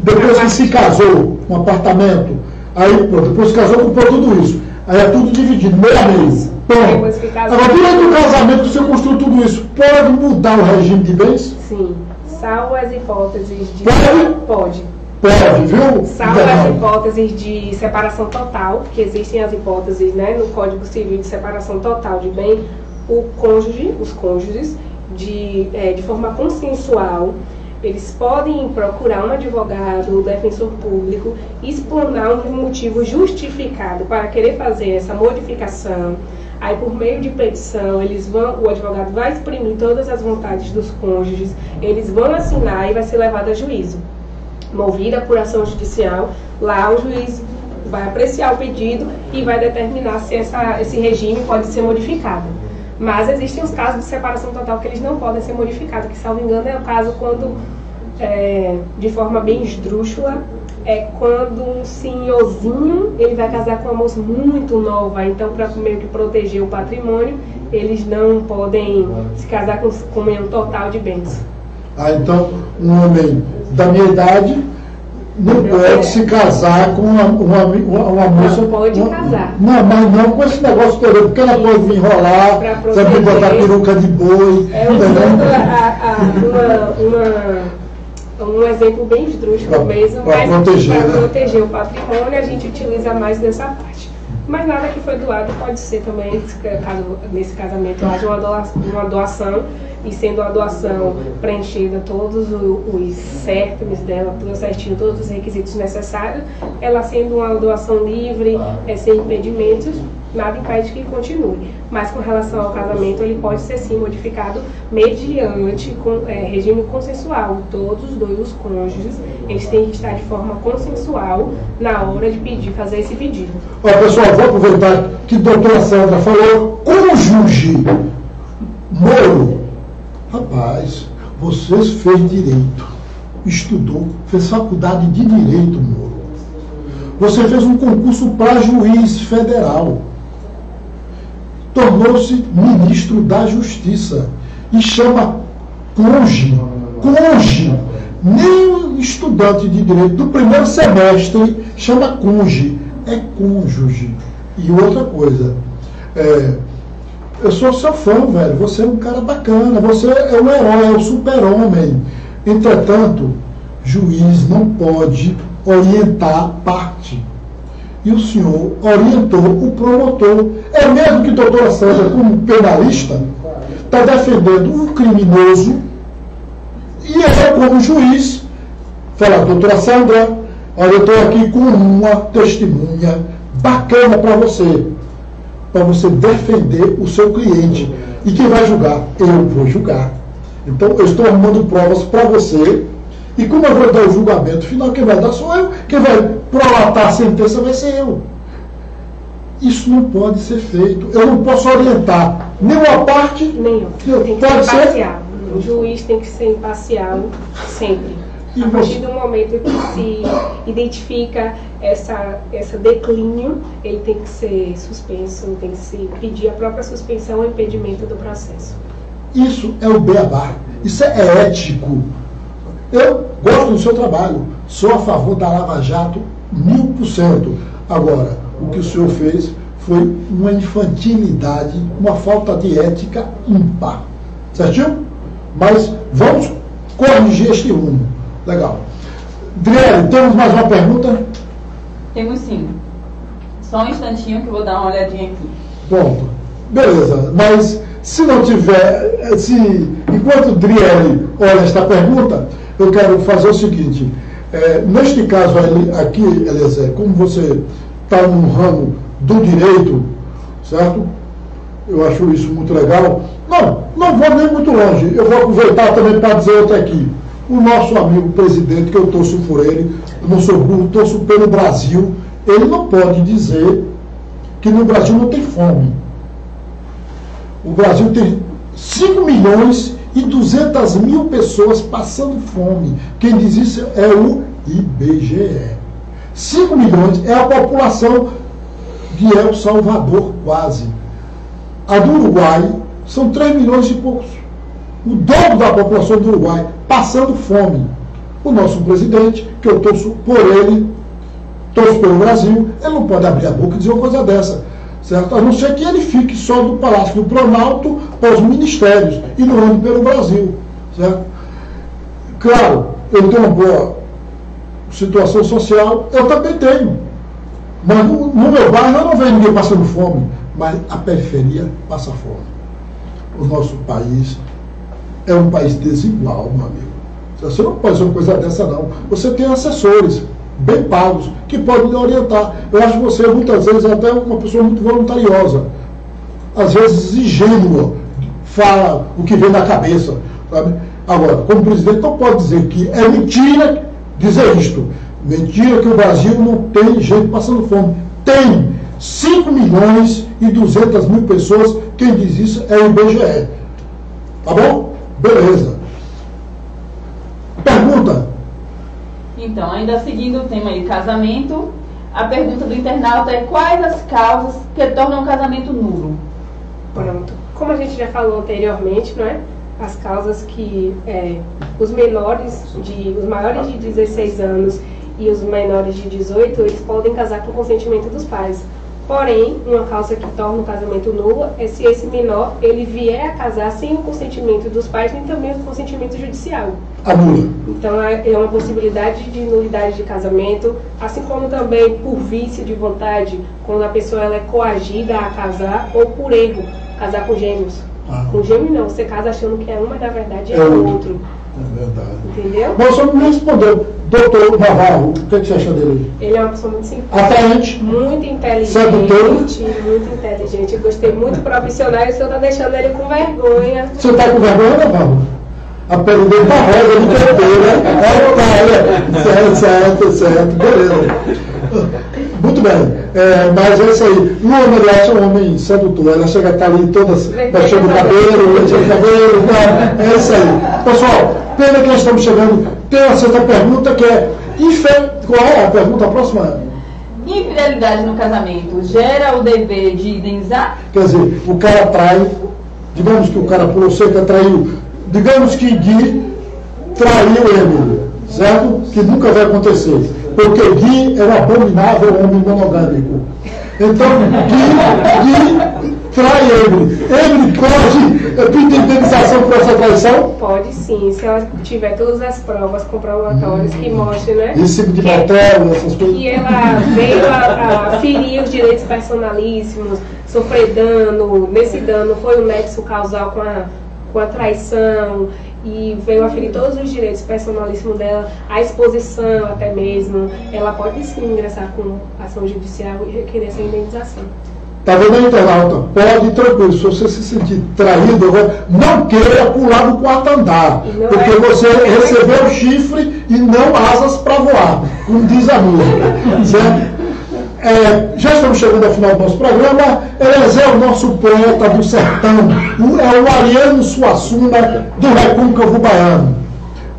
depois que se casou, um apartamento, aí pronto, depois que casou, comprou tudo isso. Aí é tudo dividido, meio a mês. Depois que casar. Agora, durante o casamento, você construiu tudo isso, pode mudar o regime de bens? Sim, salvo as hipóteses de... Pode? Pode, viu? Salvo as hipóteses de separação total, que existem as hipóteses, né, no Código Civil de separação total de bem, os cônjuges, de forma consensual, eles podem procurar um advogado, um defensor público, explanar um motivo justificado para querer fazer essa modificação. Aí, por meio de petição, o advogado vai exprimir todas as vontades dos cônjuges, eles vão assinar e vai ser levado a juízo. Movida por ação judicial, lá o juiz vai apreciar o pedido e vai determinar se esse regime pode ser modificado. Mas existem os casos de separação total que eles não podem ser modificados, que, salvo engano, é o caso quando, de forma bem esdrúxula, é quando um senhorzinho ele vai casar com uma moça muito nova, então, para meio que proteger o patrimônio, eles não podem se casar com comunhão total de bens. Então, um homem da minha idade não pode se casar com uma moça... Não pode casar. Não, mas não com esse negócio todo, porque ela pode me enrolar, sabe, botar peruca de boi... Um exemplo bem esdrúxulo mesmo, mas para proteger o patrimônio a gente utiliza mais dessa parte. Mas nada que foi doado pode ser também, caso nesse casamento haja uma doação, e sendo a doação preenchida todos os cértimes dela, tudo certinho, todos os requisitos necessários, ela sendo uma doação livre, sem impedimentos, nada impede que continue. Mas com relação ao casamento, ele pode ser sim modificado mediante regime consensual. Todos os cônjuges, eles têm que estar de forma consensual na hora de fazer esse pedido. Olha, pessoal, vou aproveitar que a doutora Sandra falou cônjuge. Moro. Rapaz, você fez direito, estudou, fez faculdade de direito, Moro. Você fez um concurso para juiz federal. Tornou-se ministro da Justiça e chama cônjuge. Cônjuge. Nem um estudante de direito do primeiro semestre chama cônjuge. É cônjuge. E outra coisa, eu sou seu fã, velho. Você é um cara bacana. Você é o herói, é o super-homem. Entretanto, juiz não pode orientar parte. E o senhor orientou o promotor. É mesmo que a doutora Sandra, como penalista, está defendendo um criminoso e eu, como juiz, fala, doutora Sandra, olha, eu estou aqui com uma testemunha bacana para você defender o seu cliente. E quem vai julgar? Eu vou julgar. Então, eu estou arrumando provas para você. E como eu vou dar o julgamento final, quem vai dar sou eu. Quem vai prolatar a sentença vai ser eu. Isso não pode ser feito. Eu não posso orientar nenhuma parte. Nenhum. Tem que ser imparcial. O juiz tem que ser imparcial sempre. A partir do momento que se identifica essa declínio, ele tem que ser suspenso, tem que se pedir a própria suspensão ou impedimento do processo. Isso é o beabá. Isso é ético. Eu gosto do seu trabalho. Sou a favor da Lava Jato 1000%. Agora, o que o senhor fez foi uma infantilidade, uma falta de ética ímpar. Certinho? Mas vamos corrigir este rumo. Legal. Driele, temos mais uma pergunta? Temos sim. Só um instantinho que eu vou dar uma olhadinha aqui. Pronto. Beleza. Mas se não tiver, enquanto o Driele olha esta pergunta, eu quero fazer o seguinte. Neste caso aqui, Eliezer, como você está no ramo do direito, certo? Eu acho isso muito legal. Não vou nem muito longe. Eu vou aproveitar também para dizer outra aqui. O nosso amigo presidente, que eu torço por ele, eu não sou burro, torço pelo Brasil, ele não pode dizer que no Brasil não tem fome. O Brasil tem 5.200.000 pessoas passando fome. Quem diz isso é o IBGE. 5 milhões é a população de El Salvador, quase. A do Uruguai são 3 milhões e poucos. O dobro da população do Uruguai passando fome. O nosso presidente, que eu torço por ele, torço pelo Brasil, ele não pode abrir a boca e dizer uma coisa dessa. certo? A não ser que ele fique só do Palácio do Planalto para os ministérios e não ande pelo Brasil, certo? Claro, eu tenho uma boa situação social, eu também tenho. Mas no meu bairro eu não vejo ninguém passando fome, mas a periferia passa fome. O nosso país é um país desigual, meu amigo. Você não pode fazer uma coisa dessa, não. Você tem assessores bem pagos que podem lhe orientar. Eu acho você, muitas vezes, até uma pessoa muito voluntariosa. Às vezes ingênua, fala o que vem na cabeça, sabe? Agora, como presidente, não pode dizer que é mentira dizer isto. Mentira que o Brasil não tem gente passando fome. Tem 5.200.000 pessoas. Quem diz isso é o IBGE. Tá bom? Beleza. Pergunta. Então, ainda seguindo o tema aí, casamento, a pergunta do internauta é: quais as causas que tornam o casamento nulo? Pronto. Como a gente já falou anteriormente, não é? As causas que os maiores de 16 anos e os menores de 18, eles podem casar com consentimento dos pais. Porém, uma causa que torna o casamento nulo é se esse menor ele vier a casar sem o consentimento dos pais, nem também o consentimento judicial. Anula. Então é uma possibilidade de nulidade de casamento, assim como também por vício de vontade, quando a pessoa ela é coagida a casar, ou por erro, casar com gêmeos. Com gêmeo não, você casa achando que é um, mas na verdade é o outro. É verdade. Entendeu? Mas só me respondeu, doutor Navarro, o que você acha dele? Ele é uma pessoa muito simpática. Atraente. Muito inteligente. Sedutor. Muito inteligente. Eu gostei muito profissional e o senhor está deixando ele com vergonha. Você está com vergonha, Navarro? A pele dele tá rosa de canteira. Certo, beleza. Muito bem, mas é isso aí. Lua Mariachi é um homem sedutor, ela chega a estar ali todas mexendo o cabelo, é isso aí. Pessoal, pena que nós estamos chegando, tem a sexta pergunta que é, qual é a pergunta próxima? Infidelidade no casamento gera o dever de indenizar? Quer dizer, o cara trai, digamos que o cara pulou cerca, traiu, digamos que Gui traiu ele, certo? Que nunca vai acontecer. Porque Gui é um abominável homem monogâmico. Então, Gui trai ele. Ele pode pedir indenização por essa traição? Pode sim, se ela tiver todas as provas comprobatórias que mostrem, né? Em cima de motel, essas coisas. Que ela veio a ferir os direitos personalíssimos, sofrer dano. Nesse dano foi o nexo causal com a traição. E veio a ferir todos os direitos personalíssimos dela, a exposição até mesmo. Ela pode sim ingressar com ação judicial e requerer essa indenização. Tá vendo aí, internauta? Pode ir tranquilo. Se você se sentir traído, não queira pular do quarto andar. Porque você recebeu chifre e não asas para voar, como diz a música. Certo? Já estamos chegando ao final do nosso programa. Eliezer é o nosso poeta do sertão, é o Ariano Suassuna do Recôncavo Baiano.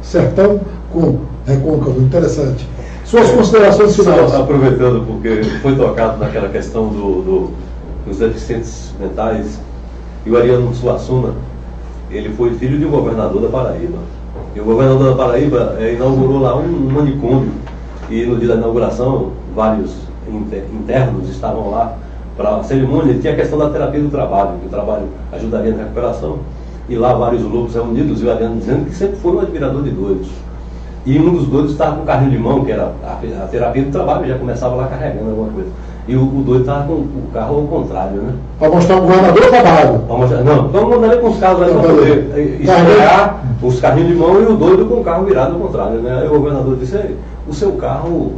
Sertão com Recôncavo, interessante. Suas considerações finais. Só aproveitando, porque foi tocado naquela questão dos deficientes mentais, e o Ariano Suassuna, ele foi filho de um governador da Paraíba. E o governador da Paraíba inaugurou lá um manicômio, e no dia da inauguração, vários internos estavam lá para a cerimônia, e tinha a questão da terapia do trabalho, que o trabalho ajudaria na recuperação. E lá vários loucos reunidos, e o Ariano dizendo que sempre foi um admirador de doidos. E um dos doidos estava com um carrinho de mão, que era a terapia do trabalho, já começava lá carregando alguma coisa. E o doido estava com o carro ao contrário, né? Para mostrar o governador o trabalho. Não, vamos mandar ele com os carros ali para poder esperar os carrinhos de mão e o doido com o carro virado ao contrário, né? Aí o governador disse: o seu carro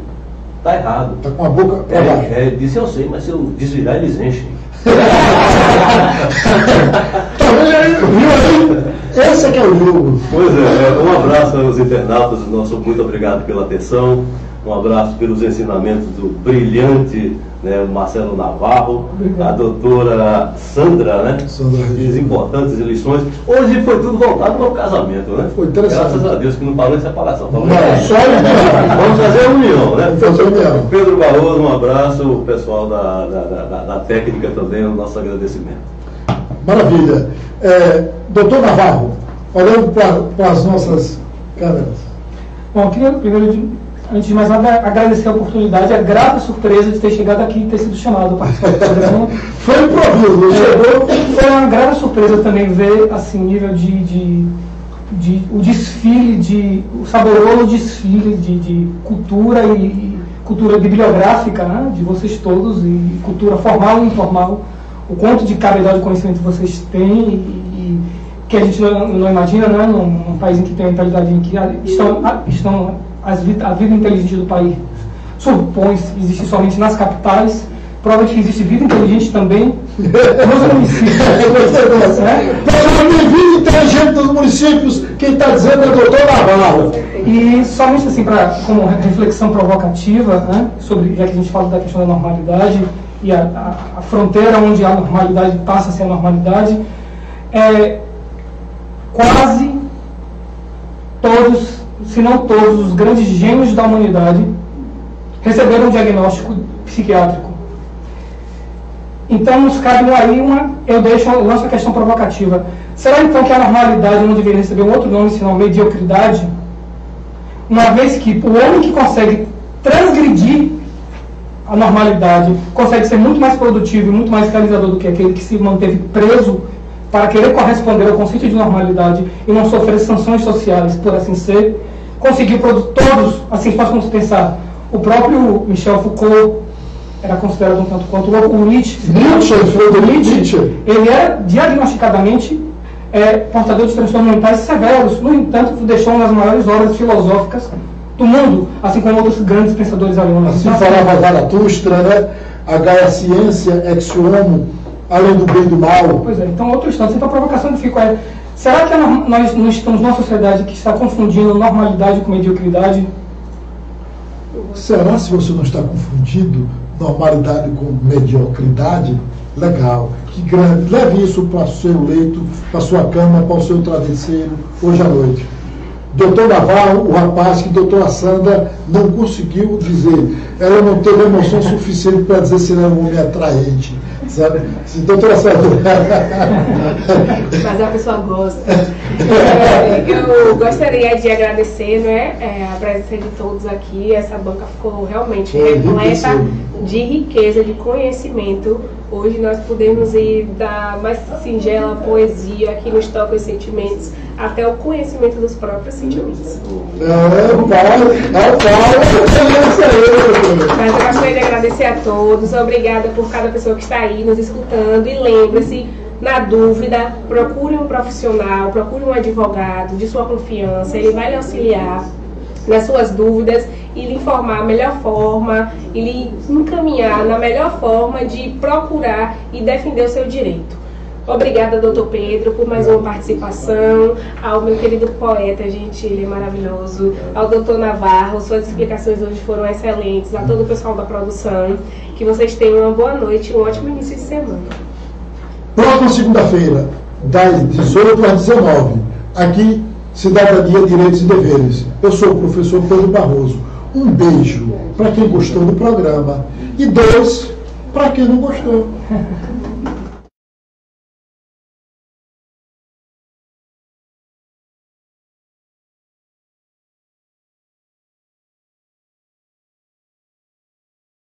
está errado. Está com a boca para baixo. Disse: eu sei, mas se eu desvirar eles enchem. Esse é que é o jogo. Pois é, um abraço aos internautas, muito obrigado pela atenção, um abraço pelos ensinamentos do brilhante, né, Marcelo Navarro, a doutora Sandra, né? As importantes lições. Hoje foi tudo voltado para o casamento, né? Foi interessante. Graças a Deus que não parou de separação. Não, só união. Vamos fazer união, né? Vamos fazer união. Pedro Barroso, um abraço, o pessoal da técnica também, o nosso agradecimento. Maravilha. Doutor Navarro, olhando para as nossas câmeras. Bom, eu queria primeiro antes de mais nada, agradecer a oportunidade, a grata surpresa de ter chegado aqui e ter sido chamado a participar do programa. Foi improviso, chegou. Foi uma grata surpresa também ver assim, nível o desfile, o saboroso desfile de cultura e cultura bibliográfica, né, de vocês todos, e cultura formal e informal, o quanto de caridade de conhecimento vocês têm e que a gente não imagina, né, num país em que tem a mentalidade em que a vida inteligente do país supõe existir somente nas capitais. Prova de que existe vida inteligente também nos municípios. Tem vida inteligente nos municípios, quem está dizendo é o doutor Navarro. E somente assim, como reflexão provocativa, né, sobre, já que a gente fala da questão da normalidade e a fronteira onde a normalidade passa a ser a normalidade, quase todos, se não todos, os grandes gênios da humanidade receberam um diagnóstico psiquiátrico. Então nos cabe aí eu lanço a questão provocativa. Será então que a normalidade não deveria receber um outro nome, senão mediocridade? Uma vez que o homem que consegue transgredir a normalidade consegue ser muito mais produtivo e muito mais realizador do que aquele que se manteve preso para querer corresponder ao conceito de normalidade e não sofrer sanções sociais, por assim ser, conseguiu todos, assim posso pensar, o próprio Michel Foucault era considerado um tanto quanto louco, o Nietzsche, ele é diagnosticadamente portador de transtornos mentais severos, no entanto deixou uma das maiores obras filosóficas do mundo, assim como outros grandes pensadores alemães. Assim falava Zaratustra, né? A ciência ex homo, além do bem e do mal. Pois é, então outro instante, então a provocação que fica será que nós não estamos numa sociedade que está confundindo normalidade com mediocridade? Será se você não está confundindo normalidade com mediocridade? Legal, que grande. Leve isso para o seu leito, para a sua cama, para o seu travesseiro, hoje à noite. Doutor Navarro, o rapaz que doutora Sandra não conseguiu dizer, ela não teve emoção suficiente para dizer se ele era um homem atraente, sabe? Doutora Sandra. Mas a pessoa gosta. Eu gostaria de agradecer, né, a presença de todos aqui. Essa banca ficou realmente repleta de riqueza, de conhecimento. Hoje nós podemos ir da mais singela poesia que nos toca os sentimentos até o conhecimento dos próprios sentimentos. Mas eu gostaria de agradecer a todos. Obrigada por cada pessoa que está aí nos escutando. E lembre-se, na dúvida, procure um profissional, procure um advogado de sua confiança. Ele vai lhe auxiliar nas suas dúvidas e lhe informar a melhor forma e lhe encaminhar na melhor forma de procurar e defender o seu direito. Obrigada, doutor Pedro, por mais uma participação. Ao meu querido poeta, gente, ele é maravilhoso. Ao doutor Navarro, suas explicações hoje foram excelentes. A todo o pessoal da produção, que vocês tenham uma boa noite e um ótimo início de semana. Próxima segunda-feira, das 18 às 19, aqui, Cidadania, Direitos e Deveres. Eu sou o professor Pedro Barroso. Um beijo para quem gostou do programa e 2 para quem não gostou.